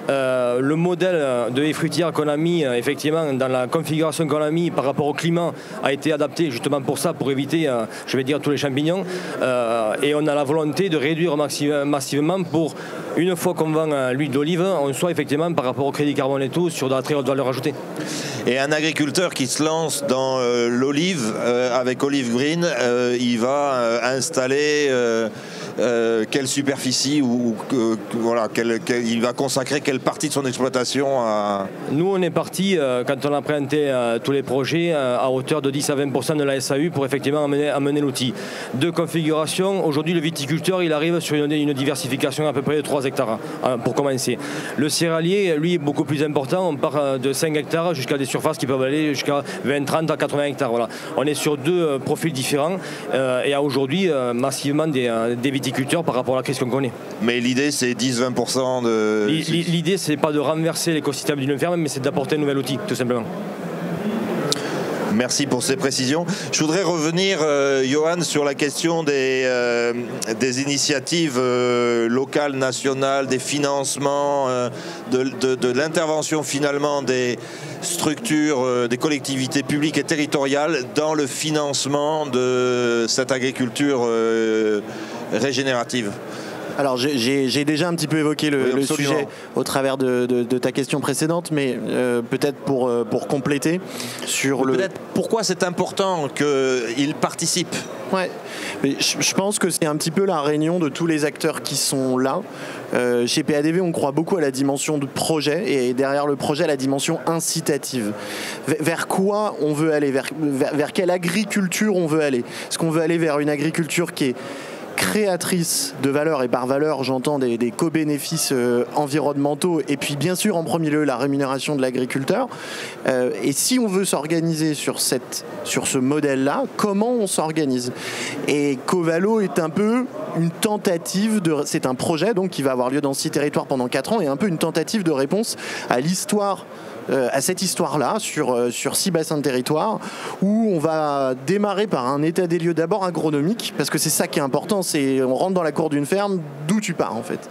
Le modèle de haies fruitières qu'on a mis, effectivement, dans la configuration qu'on a mis par rapport au climat, a été adapté justement pour ça, pour éviter, tous les champignons. Et on a la volonté de réduire massivement pour, une fois qu'on vend l'huile d'olive, on soit effectivement par rapport au crédit carbone et tout sur de la très haute valeur ajoutée. Et un agriculteur qui se lance dans l'olive avec Olive Green, il va installer quelle superficie il va consacrer quelle partie de son exploitation à... Nous, on est parti, quand on a présenté tous les projets, à hauteur de 10 à 20% de la SAU pour effectivement amener l'outil. De configuration, aujourd'hui le viticulteur il arrive sur une diversification à peu près de 3 hectares pour commencer. Le céréalier, lui, est beaucoup plus important. On part de 5 hectares jusqu'à des surfaces qui peuvent aller jusqu'à 20, 30 à 80 hectares. Voilà. On est sur deux profils différents et à aujourd'hui massivement des viticulteurs par rapport à la crise qu'on connaît. Mais l'idée, c'est 10-20% de... L'idée, c'est pas de renverser l'écosystème d'une ferme, mais c'est d'apporter un nouvel outil, tout simplement. Merci pour ces précisions. Je voudrais revenir, Johan, sur la question des initiatives locales, nationales, des financements, de l'intervention finalement des structures, des collectivités publiques et territoriales dans le financement de cette agriculture régénérative. Alors j'ai déjà un petit peu évoqué le sujet au travers de ta question précédente, mais peut-être pour compléter sur pourquoi c'est important qu'ils participent. Ouais, mais je pense que c'est un petit peu la réunion de tous les acteurs qui sont là. Chez PADV, on croit beaucoup à la dimension de projet, et derrière le projet, à la dimension incitative. Vers quoi on veut aller, vers quelle agriculture on veut aller? Est-ce qu'on veut aller vers une agriculture qui est créatrice de valeur, et par valeur j'entends des co-bénéfices environnementaux, et puis bien sûr en premier lieu la rémunération de l'agriculteur, et si on veut s'organiser sur ce modèle-là, comment on s'organise? Et Covalo est un peu une tentative c'est un projet donc qui va avoir lieu dans 6 territoires pendant 4 ans, et un peu une tentative de réponse à l'histoire à cette histoire-là sur 6 bassins de territoire où on va démarrer par un état des lieux d'abord agronomique, parce que c'est ça qui est important, c'est on rentre dans la cour d'une ferme, d'où tu pars en fait.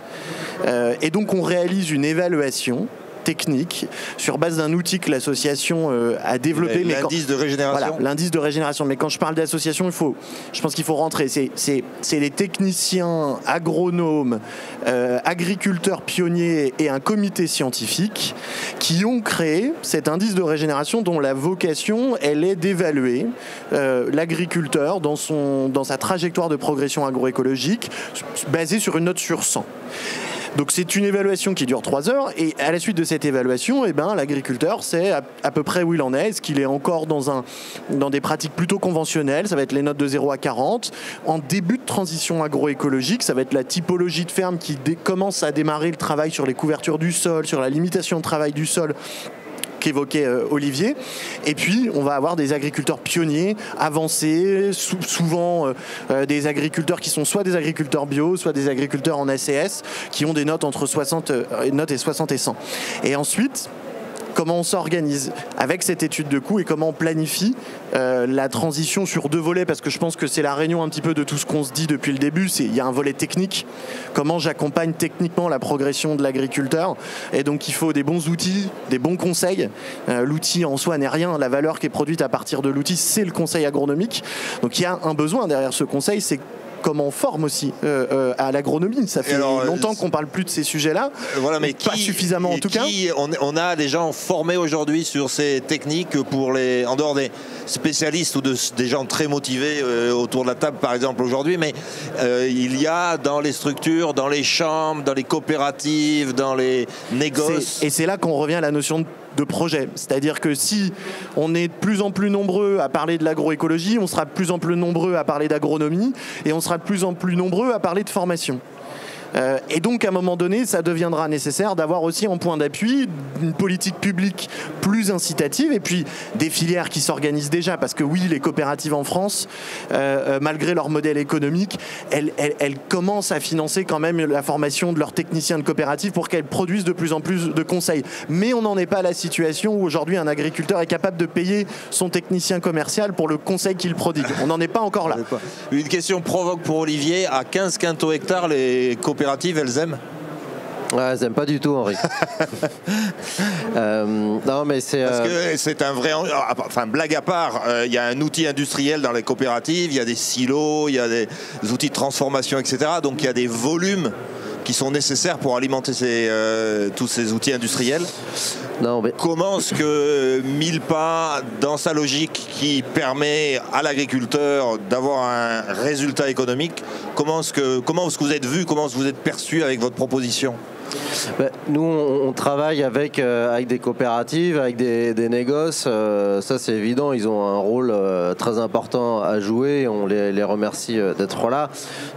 Et donc on réalise une évaluation technique sur base d'un outil que l'association a développé. L'indice de régénération. Voilà, l'indice de régénération. Mais quand je parle d'association, je pense qu'il faut rentrer. C'est les techniciens, agronomes, agriculteurs pionniers et un comité scientifique qui ont créé cet indice de régénération dont la vocation, elle est d'évaluer l'agriculteur dans sa trajectoire de progression agroécologique basée sur une note sur 100. Donc c'est une évaluation qui dure 3 heures et à la suite de cette évaluation, l'agriculteur sait à peu près où il en est. Est-ce qu'il est encore dans des pratiques plutôt conventionnelles? Ça va être les notes de 0 à 40. En début de transition agroécologique, ça va être la typologie de ferme qui commence à démarrer le travail sur les couvertures du sol, sur la limitation de travail du sol, qu'évoquait Olivier. Et puis, on va avoir des agriculteurs pionniers, avancés, souvent des agriculteurs qui sont soit des agriculteurs bio, soit des agriculteurs en ACS, qui ont des notes entre 60 et 60 et 100. Et ensuite, comment on s'organise avec cette étude de coût et comment on planifie la transition sur 2 volets, parce que je pense que c'est la réunion un petit peu de tout ce qu'on se dit depuis le début. Il y a un volet technique, comment j'accompagne techniquement la progression de l'agriculteur, et donc il faut des bons outils, des bons conseils. L'outil en soi n'est rien, la valeur qui est produite à partir de l'outil, c'est le conseil agronomique. Donc il y a un besoin derrière ce conseil, c'est comment on forme aussi à l'agronomie. Ça fait longtemps qu'on parle plus de ces sujets-là. Voilà, mais pas suffisamment en tout cas. On a des gens formés aujourd'hui sur ces techniques en dehors des spécialistes ou des gens très motivés autour de la table, par exemple, aujourd'hui, mais il y a dans les structures, dans les chambres, dans les coopératives, dans les négoces. Et c'est là qu'on revient à la notion de projet. C'est-à-dire que si on est de plus en plus nombreux à parler de l'agroécologie, on sera de plus en plus nombreux à parler d'agronomie et on sera de plus en plus nombreux à parler de formation. Et donc, à un moment donné, ça deviendra nécessaire d'avoir aussi en point d'appui une politique publique plus incitative et puis des filières qui s'organisent déjà. Parce que oui, les coopératives en France, malgré leur modèle économique, elles commencent à financer quand même la formation de leurs techniciens de coopérative pour qu'elles produisent de plus en plus de conseils. Mais on n'en est pas à la situation où aujourd'hui un agriculteur est capable de payer son technicien commercial pour le conseil qu'il prodigue. On n'en est pas encore là. Une question provoque pour Olivier. À 15 quintaux hectares, les coopératives, elles aiment? Ouais, elles n'aiment pas du tout, Henri. Non, mais c'est... Parce que c'est un vrai... Enfin, blague à part, il y a un outil industriel dans les coopératives, il y a des silos, il y a des outils de transformation, etc. Donc il y a des volumes qui sont nécessaires pour alimenter tous ces outils industriels. Non, mais... Comment est-ce que Milpa, dans sa logique qui permet à l'agriculteur d'avoir un résultat économique, comment est-ce que vous êtes vu, comment est-ce que vous êtes perçu avec votre proposition? Nous, on travaille avec des coopératives, avec des négoces. Ça, c'est évident. Ils ont un rôle très important à jouer. Et on les remercie d'être là.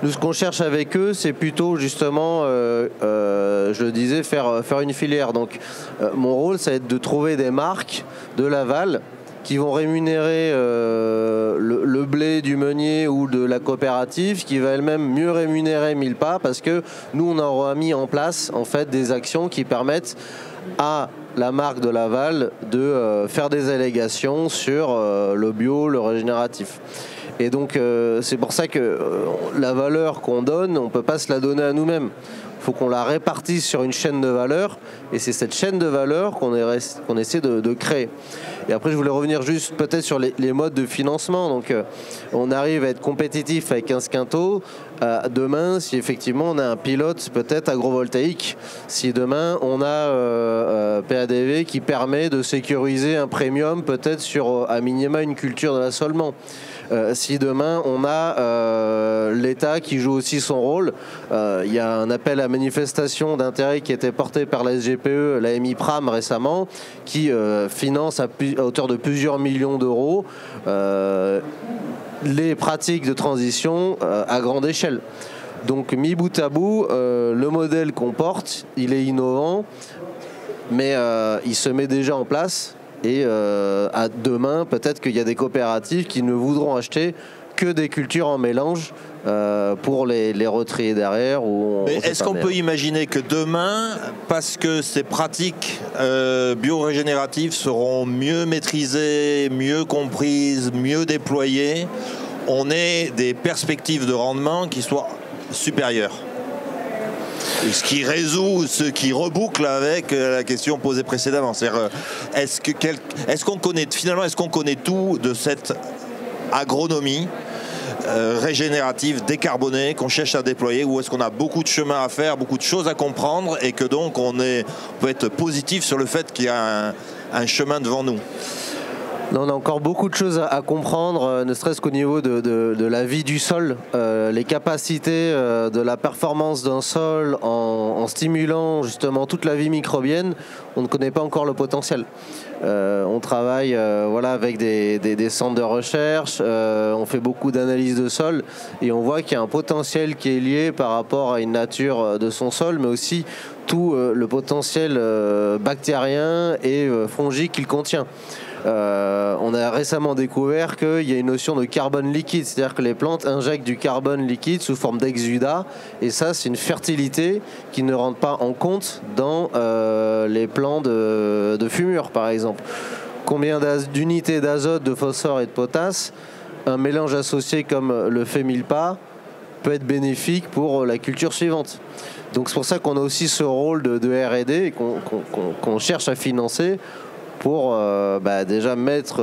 Nous, ce qu'on cherche avec eux, c'est plutôt justement, je le disais, faire une filière. Donc, mon rôle, ça va être de trouver des marques de l'aval qui vont rémunérer le blé du meunier ou de la coopérative, qui va elle-même mieux rémunérer Milpa, parce que nous, on aura mis en place en fait des actions qui permettent à la marque de l'aval de faire des allégations sur le bio, le régénératif. Et donc, c'est pour ça que la valeur qu'on donne, on ne peut pas se la donner à nous-mêmes. Il faut qu'on la répartisse sur une chaîne de valeur, et c'est cette chaîne de valeur qu'on essaie de créer. Et après, je voulais revenir juste peut-être sur les modes de financement. Donc, on arrive à être compétitif avec 15 quintaux. Demain, si effectivement on a un pilote peut-être agrovoltaïque, si demain on a PADV qui permet de sécuriser un premium peut-être sur à minima une culture de l'assolement. Si demain on a l'État qui joue aussi son rôle, il y a un appel à manifestation d'intérêt qui a été porté par la SGPE, la MIPRAM récemment, qui finance à hauteur de plusieurs millions d'euros les pratiques de transition à grande échelle. Donc mis bout à bout, le modèle qu'on porte, il est innovant, mais il se met déjà en place. Et à demain, peut-être qu'il y a des coopératives qui ne voudront acheter que des cultures en mélange pour les retrier derrière. Mais est-ce qu'on peut imaginer que demain, parce que ces pratiques biorégénératives seront mieux maîtrisées, mieux comprises, mieux déployées, on ait des perspectives de rendement qui soient supérieures? Ce qui résout, ce qui reboucle avec la question posée précédemment. C'est-à-dire, est-ce qu'on connaît tout de cette agronomie régénérative, décarbonée, qu'on cherche à déployer, ou est-ce qu'on a beaucoup de chemin à faire, beaucoup de choses à comprendre, et que donc on peut être positif sur le fait qu'il y a un chemin devant nous? Non, on a encore beaucoup de choses à comprendre, ne serait-ce qu'au niveau de la vie du sol, les capacités de la performance d'un sol en stimulant justement toute la vie microbienne. On ne connaît pas encore le potentiel. On travaille avec des centres de recherche, on fait beaucoup d'analyses de sol et on voit qu'il y a un potentiel qui est lié par rapport à une nature de son sol, mais aussi tout le potentiel bactérien et fongique qu'il contient. On a récemment découvert qu'il y a une notion de carbone liquide, c'est-à-dire que les plantes injectent du carbone liquide sous forme d'exudat, et ça c'est une fertilité qui ne rentre pas en compte dans les plans de fumure par exemple. Combien d'unités d'azote, de phosphore et de potasse un mélange associé comme le fait Milpa peut être bénéfique pour la culture suivante. Donc c'est pour ça qu'on a aussi ce rôle de R&D et qu'on cherche à financer pour déjà mettre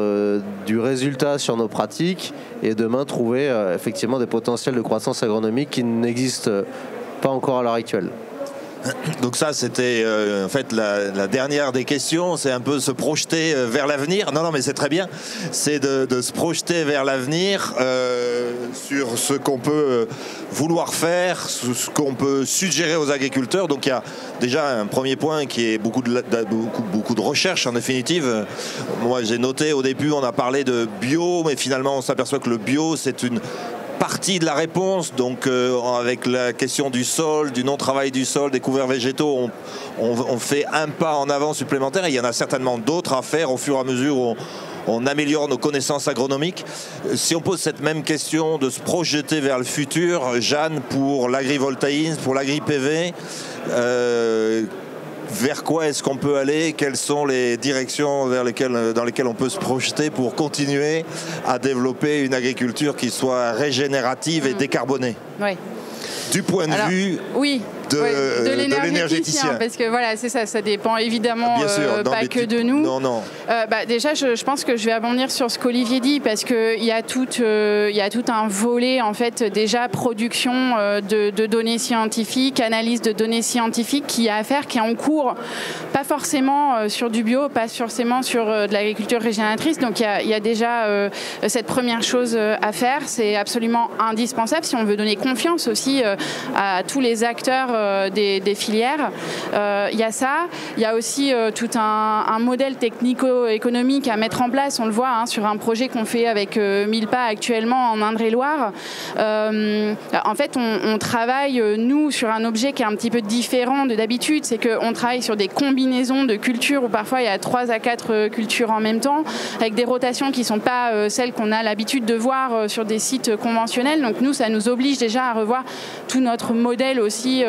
du résultat sur nos pratiques et demain trouver effectivement des potentiels de croissance agronomique qui n'existent pas encore à l'heure actuelle. Donc ça, c'était en fait la dernière des questions, c'est un peu se projeter vers l'avenir. Non, mais c'est très bien, c'est de se projeter vers l'avenir sur ce qu'on peut vouloir faire, ce qu'on peut suggérer aux agriculteurs. Donc il y a déjà un premier point qui est beaucoup de recherche en définitive. Moi j'ai noté au début, on a parlé de bio, mais finalement on s'aperçoit que le bio c'est une partie de la réponse, donc avec la question du sol, du non-travail du sol, des couverts végétaux, on fait un pas en avant supplémentaire et il y en a certainement d'autres à faire au fur et à mesure où on améliore nos connaissances agronomiques. Si on pose cette même question de se projeter vers le futur, Jeanne, pour l'agrivoltaïsme, pour l'agri-PV, vers quoi est-ce qu'on peut aller? Quelles sont les directions dans lesquelles on peut se projeter pour continuer à développer une agriculture qui soit régénérative et décarbonée? Oui. Du point de vue de l'énergéticien. Parce que voilà, c'est ça dépend évidemment pas que de nous. Non. Déjà, je pense que je vais rebondir sur ce qu'Olivier dit, parce qu'il y a tout un volet, en fait, déjà production de données scientifiques, analyse de données scientifiques qui a à faire, qui est en cours, pas forcément sur du bio, pas forcément sur de l'agriculture régénératrice. Donc il y a déjà cette première chose à faire, c'est absolument indispensable si on veut donner confiance aussi à tous les acteurs des filières. Il y a ça, il y a aussi tout un modèle technico-économique à mettre en place, on le voit sur un projet qu'on fait avec Milpa actuellement en Indre-et-Loire. En fait, on travaille, nous, sur un objet qui est un petit peu différent de d'habitude, c'est qu'on travaille sur des combinaisons de cultures où parfois il y a 3 à 4 cultures en même temps, avec des rotations qui ne sont pas celles qu'on a l'habitude de voir sur des sites conventionnels. Donc nous, ça nous oblige déjà à revoir tout notre modèle aussi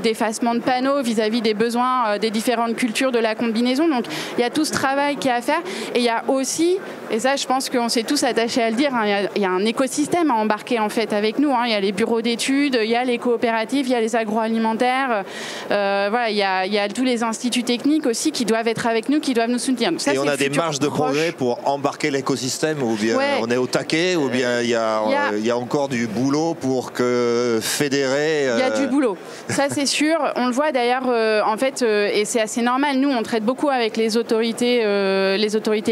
d'effacement de panneaux vis-à-vis des besoins des différentes cultures de la combinaison. Donc il y a tout ce travail qui est à faire, et il y a aussi, et ça je pense qu'on s'est tous attachés à le dire, il y a un écosystème à embarquer en fait avec nous. Il y a les bureaux d'études, il y a les coopératives, il y a les agroalimentaires, il y a tous les instituts techniques aussi qui doivent être avec nous, qui doivent nous soutenir. Donc, ça, et on a des marges de progrès pour embarquer l'écosystème, ou bien on est au taquet, ou bien il y a encore du boulot pour que fédérer. Il y a du boulot, ça c'est sûr. On le voit d'ailleurs, en fait, et c'est assez normal. Nous, on traite beaucoup avec les autorités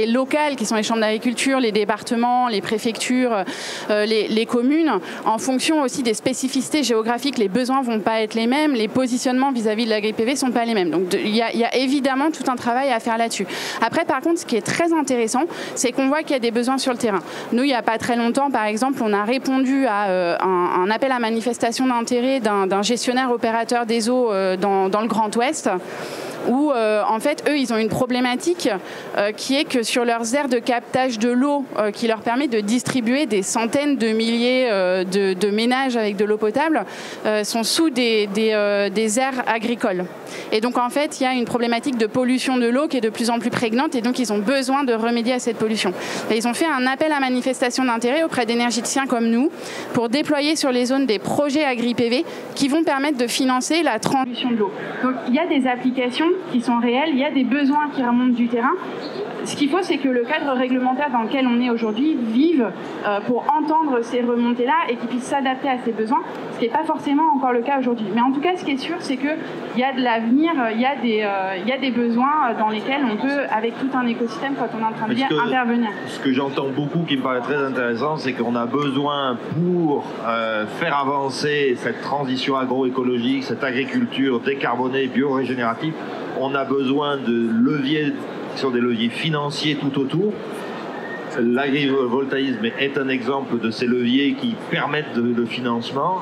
locales, qui sont les chambres d'agriculture, les départements, les préfectures, les communes. En fonction aussi des spécificités géographiques, les besoins ne vont pas être les mêmes, les positionnements vis-à-vis de l'agri-PV ne sont pas les mêmes. Donc il y a évidemment tout un travail à faire là-dessus. Après, par contre, ce qui est très intéressant, c'est qu'on voit qu'il y a des besoins sur le terrain. Nous, il n'y a pas très longtemps, par exemple, on a répondu à un appel à manifestation d'intérêt d'un gestionnaire opérateur des eaux dans le Grand Ouest, où en fait, eux, ils ont une problématique qui est que sur leurs aires de captage de l'eau, qui leur permet de distribuer des centaines de milliers de ménages avec de l'eau potable, sont sous des aires agricoles. Et donc, en fait, il y a une problématique de pollution de l'eau qui est de plus en plus prégnante, et donc ils ont besoin de remédier à cette pollution. Et ils ont fait un appel à manifestation d'intérêt auprès d'énergéticiens comme nous pour déployer sur les zones des projets agri-PV qui vont permettre de financer la transition de l'eau. Donc, il y a des applications qui sont réelles, il y a des besoins qui remontent du terrain. Ce qu'il faut, c'est que le cadre réglementaire dans lequel on est aujourd'hui vive pour entendre ces remontées-là et qu'il puisse s'adapter à ces besoins, ce qui n'est pas forcément encore le cas aujourd'hui. Mais en tout cas, ce qui est sûr, c'est qu'il y a de l'avenir, il y a des besoins dans lesquels on peut, avec tout un écosystème, quand on est en train de dire, intervenir. Ce que j'entends beaucoup qui me paraît très intéressant, c'est qu'on a besoin pour faire avancer cette transition agroécologique, cette agriculture décarbonée, biorégénérative, on a besoin de leviers qui sont des leviers financiers tout autour. L'agrivoltaïsme est un exemple de ces leviers qui permettent le financement.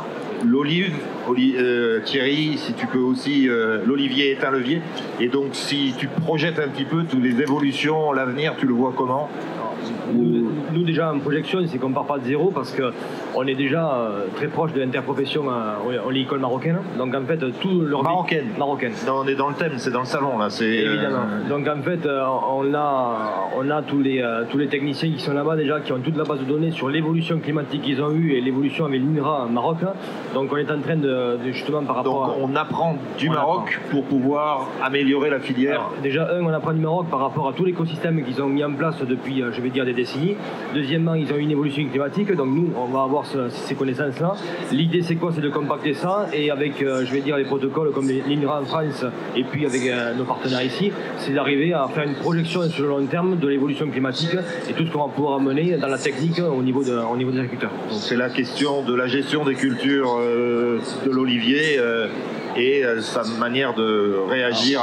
Thierry, si tu peux aussi, l'olivier est un levier. Et donc, si tu projettes un petit peu toutes les évolutions, l'avenir, tu le vois comment ? Nous déjà en projection, c'est qu'on ne part pas de zéro parce qu'on est déjà très proche de l'interprofession oléicole marocaine. Donc en fait, tout leur marocaine. Non, on est dans le thème, c'est dans le salon là. Évidemment. Donc en fait, on a tous les techniciens qui sont là-bas déjà, qui ont toute la base de données sur l'évolution climatique qu'ils ont eue et l'évolution avec l'INRA en Maroc. Donc on est en train de justement par rapport. Donc on apprend du Maroc pour pouvoir améliorer la filière. Alors, déjà on apprend du Maroc par rapport à tout l'écosystème qu'ils ont mis en place depuis, je vais dire, des décennies. Deuxièmement, ils ont une évolution climatique, donc nous, on va avoir ces connaissances-là. L'idée, c'est quoi? C'est de compacter ça, et avec, je vais dire, les protocoles comme l'INRA en France, et puis avec nos partenaires ici, c'est d'arriver à faire une projection sur le long terme de l'évolution climatique et tout ce qu'on va pouvoir amener dans la technique au niveau des agriculteurs. Donc c'est la question de la gestion des cultures de l'olivier et sa manière de réagir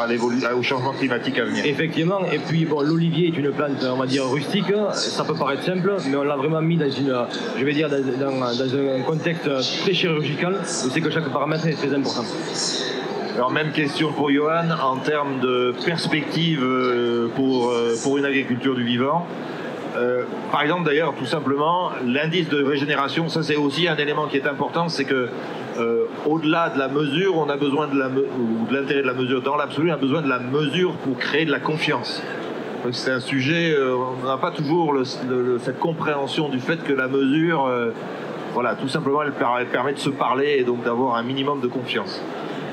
au changement climatique à venir. Effectivement, et puis bon, l'olivier est une plante, on va dire, rustique, ça peut paraître simple, mais on l'a vraiment mis dans je vais dire, dans un contexte très chirurgical, où c'est que chaque paramètre est très important. Alors même question pour Johan, en termes de perspective pour une agriculture du vivant. Par exemple, d'ailleurs, tout simplement, l'indice de régénération, ça c'est aussi un élément qui est important, c'est que au-delà de la mesure, on a besoin de l'intérêt de la mesure. Dans l'absolu, on a besoin de la mesure pour créer de la confiance. Donc c'est un sujet, on n'a pas toujours cette compréhension du fait que la mesure, voilà, tout simplement, elle permet de se parler et donc d'avoir un minimum de confiance.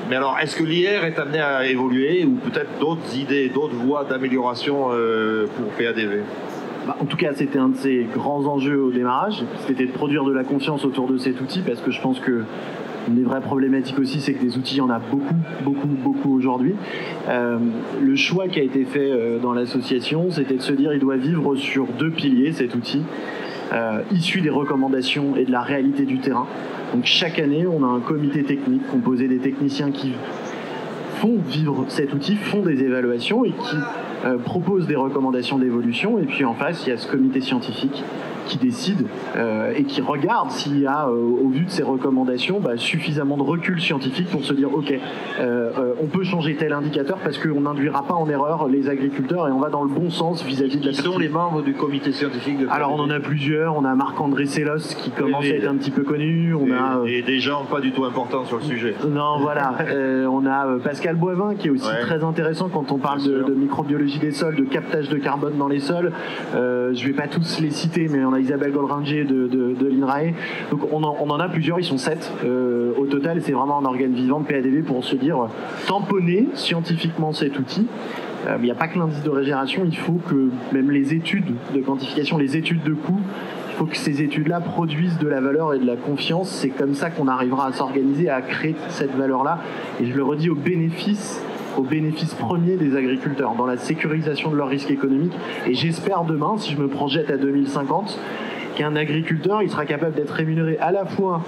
Mais alors, est-ce que l'IR est amené à évoluer ou peut-être d'autres idées, d'autres voies d'amélioration pour PADV ? En tout cas, c'était un de ces grands enjeux au démarrage, c'était de produire de la confiance autour de cet outil, parce que je pense que une des vraies problématiques aussi, c'est que des outils, il y en a beaucoup aujourd'hui. Le choix qui a été fait dans l'association, c'était de se dire qu'il doit vivre sur 2 piliers, cet outil, issu des recommandations et de la réalité du terrain. Donc chaque année, on a un comité technique composé des techniciens qui font vivre cet outil, font des évaluations et qui proposent des recommandations d'évolution. Et puis en face, il y a ce comité scientifique qui décide et qui regarde s'il y a, au vu de ces recommandations, suffisamment de recul scientifique pour se dire ok, on peut changer tel indicateur parce qu'on n'induira pas en erreur les agriculteurs et on va dans le bon sens vis-à-vis de la... Qui sont les membres du comité scientifique de... Alors on en a plusieurs, on a Marc-André Sellos qui commence à être un petit peu connu, et des gens pas du tout importants sur le sujet. Non, voilà, on a Pascal Boivin qui est aussi très intéressant quand on parle de microbiologie des sols, de captage de carbone dans les sols. Je vais pas tous les citer, mais on a Isabelle Golringer de l'INRAE. Donc on en a plusieurs, ils sont 7 au total. C'est vraiment un organe vivant de PADV pour se dire tamponner scientifiquement cet outil. Il n'y a pas que l'indice de régénération, il faut que même les études de quantification, les études de coût, il faut que ces études-là produisent de la valeur et de la confiance. C'est comme ça qu'on arrivera à s'organiser, à créer cette valeur-là. Et je le redis, au bénéfice premier des agriculteurs, dans la sécurisation de leurs risques économiques. Et j'espère demain, si je me projette à 2050, qu'un agriculteur il sera capable d'être rémunéré à la fois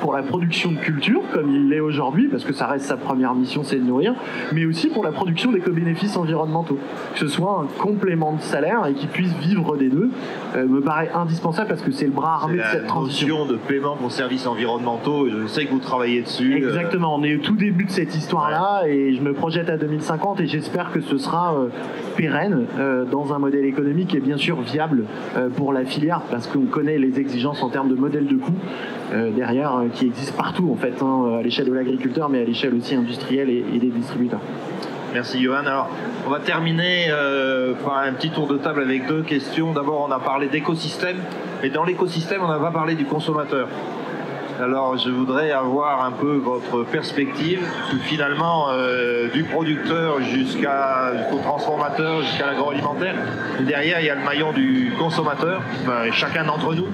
pour la production de culture, comme il l'est aujourd'hui, parce que ça reste sa première mission, c'est de nourrir, mais aussi pour la production d'éco-bénéfices environnementaux. Que ce soit un complément de salaire et qu'il puisse vivre des deux, me paraît indispensable parce que c'est le bras armé de cette transition. La notion de paiement pour services environnementaux, je sais que vous travaillez dessus. Exactement, on est au tout début de cette histoire-là et je me projette à 2050 et j'espère que ce sera pérenne dans un modèle économique et bien sûr viable pour la filière parce qu'on connaît les exigences en termes de modèle de coût derrière qui existent partout en fait, à l'échelle de l'agriculteur mais à l'échelle aussi industrielle et des distributeurs. Merci Johan. Alors, on va terminer par un petit tour de table avec deux questions. D'abord, on a parlé d'écosystème, mais dans l'écosystème, on n'a pas parlé du consommateur. Alors, je voudrais avoir un peu votre perspective, finalement, du producteur jusqu'au transformateur, jusqu'à l'agroalimentaire. Et derrière, il y a le maillon du consommateur, enfin, chacun d'entre nous.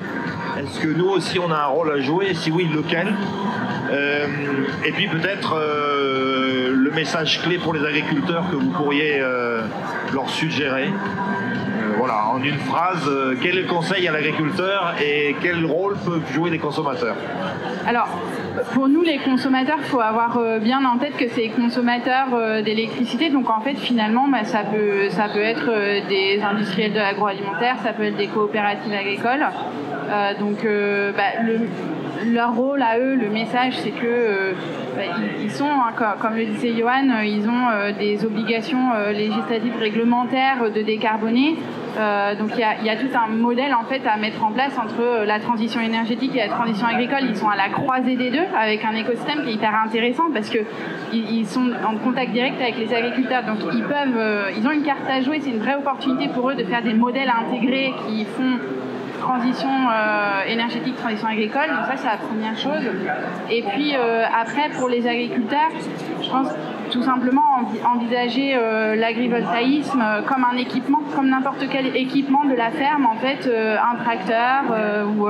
Est-ce que nous aussi, on a un rôle à jouer? Si oui, lequel? Et puis peut-être le message clé pour les agriculteurs que vous pourriez leur suggérer. Voilà, en une phrase, quel est le conseil à l'agriculteur et quel rôle peuvent jouer les consommateurs? Alors, pour nous, les consommateurs, il faut avoir bien en tête que c'est les consommateurs d'électricité. Donc, en fait, finalement, ça peut être des industriels de l'agroalimentaire, ça peut être des coopératives agricoles. Leur rôle à eux, le message, c'est que ils sont, comme le disait Johan, ils ont des obligations législatives réglementaires de décarboner. Donc il y a tout un modèle en fait à mettre en place entre la transition énergétique et la transition agricole. Ils sont à la croisée des deux avec un écosystème qui est hyper intéressant parce que ils sont en contact direct avec les agriculteurs. Donc ils ont une carte à jouer. C'est une vraie opportunité pour eux de faire des modèles intégrés qui font transition énergétique, transition agricole, donc ça c'est la première chose. Et puis après pour les agriculteurs, je pense tout simplement envisager l'agrivoltaïsme comme un équipement, comme n'importe quel équipement de la ferme en fait, un tracteur ou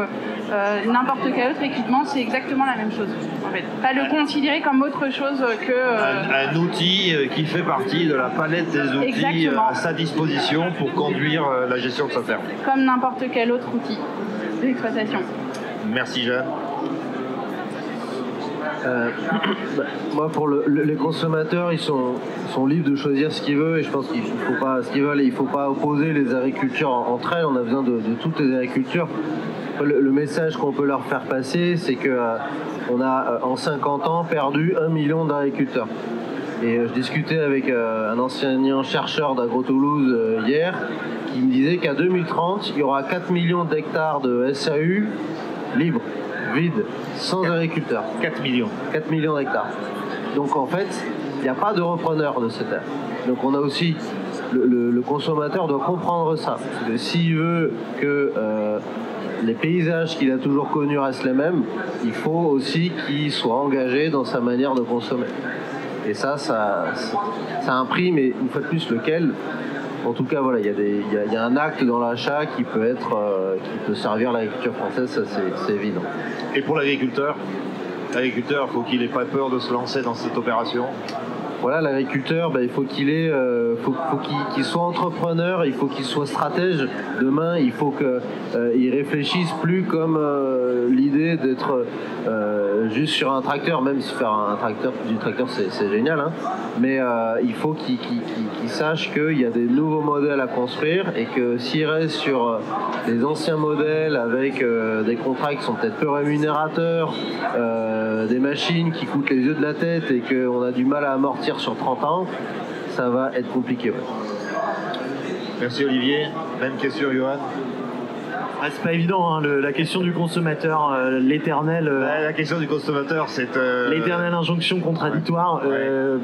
n'importe quel autre équipement, c'est exactement la même chose en fait. Pas le considérer comme autre chose que... Un outil qui fait partie de la palette des outils à sa disposition pour conduire la gestion de sa ferme. Comme n'importe quel autre outil d'exploitation. Merci Jeanne. Moi, pour les consommateurs, ils sont libres de choisir ce qu'ils veulent et je pense qu'il faut pas ce qu'ils veulent et il faut pas opposer les agricultures entre elles. On a besoin de toutes les agricultures. Le message qu'on peut leur faire passer, c'est que on a en 50 ans perdu 1 million d'agriculteurs. Et je discutais avec un enseignant chercheur d'Agro-Toulouse hier qui me disait qu'à 2030, il y aura 4 millions d'hectares de SAU libres, vides, sans agriculteurs. 4 millions. 4 millions d'hectares. Donc en fait, il n'y a pas de repreneur de cette terre. Donc on a aussi, le consommateur doit comprendre ça. S'il veut que les paysages qu'il a toujours connus restent les mêmes, il faut aussi qu'il soit engagé dans sa manière de consommer. Et ça a un prix, mais une fois de plus, lequel? En tout cas, voilà, il y a un acte dans l'achat qui peut servir l'agriculture française, ça c'est évident. Et pour l'agriculteur, faut qu'il n'ait pas peur de se lancer dans cette opération. Voilà, l'agriculteur, il faut qu'il soit entrepreneur, il faut qu'il soit stratège. Demain, il faut qu'il réfléchisse plus comme l'idée d'être juste sur un tracteur, même si faire du tracteur c'est génial, hein. Mais il faut qu'il sache qu'il y a des nouveaux modèles à construire et que s'il reste sur les anciens modèles avec des contrats qui sont peut-être peu rémunérateurs, des machines qui coûtent les yeux de la tête et qu'on a du mal à amortir sur 30 ans, ça va être compliqué. Ouais. Merci Olivier. Même question Johan. C'est pas évident, hein, la question du consommateur, l'éternel... la question du consommateur, c'est... l'éternelle injonction contradictoire.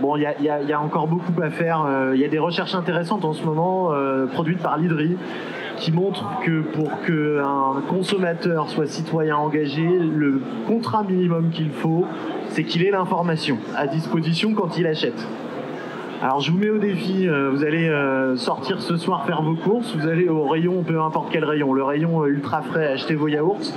Bon, il y a encore beaucoup à faire. Il y a des recherches intéressantes en ce moment, produites par l'IDRI, qui montrent que pour qu'un consommateur soit citoyen engagé, le contrat minimum qu'il faut, c'est qu'il ait l'information à disposition quand il achète. Alors je vous mets au défi, vous allez sortir ce soir faire vos courses, vous allez au rayon, peu importe quel rayon, le rayon ultra frais, acheter vos yaourts,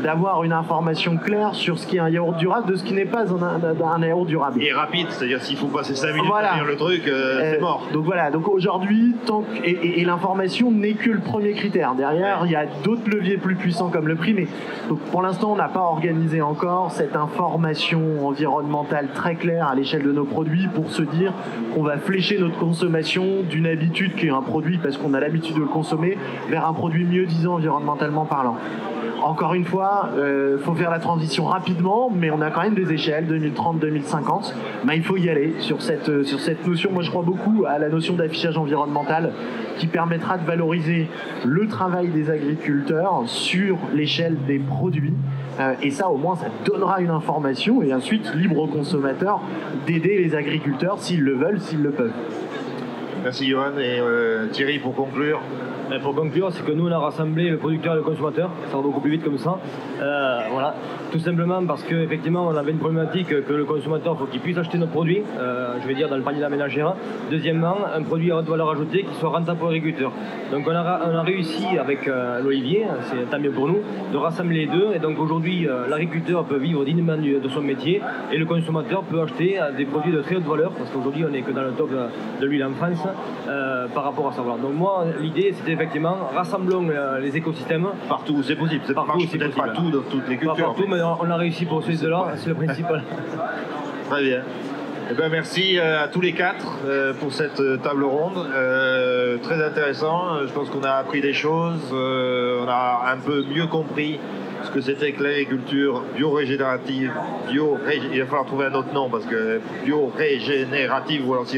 d'avoir une information claire sur ce qui est un yaourt durable de ce qui n'est pas un yaourt durable. Et rapide, c'est-à-dire s'il faut passer 5 minutes voilà. à lire le truc, c'est mort. Donc voilà, donc aujourd'hui, et l'information n'est que le premier critère. Derrière, il y a d'autres leviers plus puissants comme le prix, mais donc pour l'instant, on n'a pas organisé encore cette information environnementale très claire à l'échelle de nos produits pour se dire qu'on va flécher notre consommation d'une habitude qui est un produit parce qu'on a l'habitude de le consommer vers un produit mieux disant environnementalement parlant. Encore une fois, faut faire la transition rapidement, mais on a quand même des échelles, 2030-2050. Ben, il faut y aller sur cette notion. Moi, je crois beaucoup à la notion d'affichage environnemental qui permettra de valoriser le travail des agriculteurs sur l'échelle des produits. Et ça, au moins, ça donnera une information et ensuite, libre aux consommateurs d'aider les agriculteurs s'ils le veulent, s'ils le peuvent. Merci Johan. Et Thierry, pour conclure. Pour conclure, c'est que nous on a rassemblé le producteur et le consommateur, ça va beaucoup plus vite comme ça. Voilà. Tout simplement parce qu'effectivement on avait une problématique que le consommateur faut qu'il puisse acheter nos produits, je vais dire dans le panier de la ménagère. Deuxièmement, un produit à haute valeur ajoutée qui soit rentable pour l'agriculteur. Donc on a réussi avec l'Olivier, c'est tant mieux pour nous, de rassembler les deux. Et donc aujourd'hui l'agriculteur peut vivre dignement de son métier et le consommateur peut acheter des produits de très haute valeur parce qu'aujourd'hui on n'est que dans le top de l'huile en France par rapport à ça. Voilà. Donc moi l'idée c'était effectivement, rassemblons les écosystèmes. Partout, c'est possible. Ça marche peut-être pas tout dans toutes les cultures. Pas partout, mais on a réussi pour celui-là, c'est le principal. Très bien. Eh bien, merci à tous les quatre pour cette table ronde. Très intéressant. Je pense qu'on a appris des choses. On a un peu mieux compris ce que c'était que l'agriculture bio-régénérative. Il va falloir trouver un autre nom parce que bio-régénérative ou alors si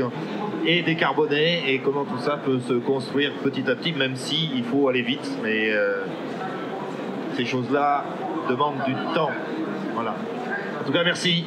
et décarboné, et comment tout ça peut se construire petit à petit, même si il faut aller vite, mais ces choses-là demandent du temps. Voilà. En tout cas, merci.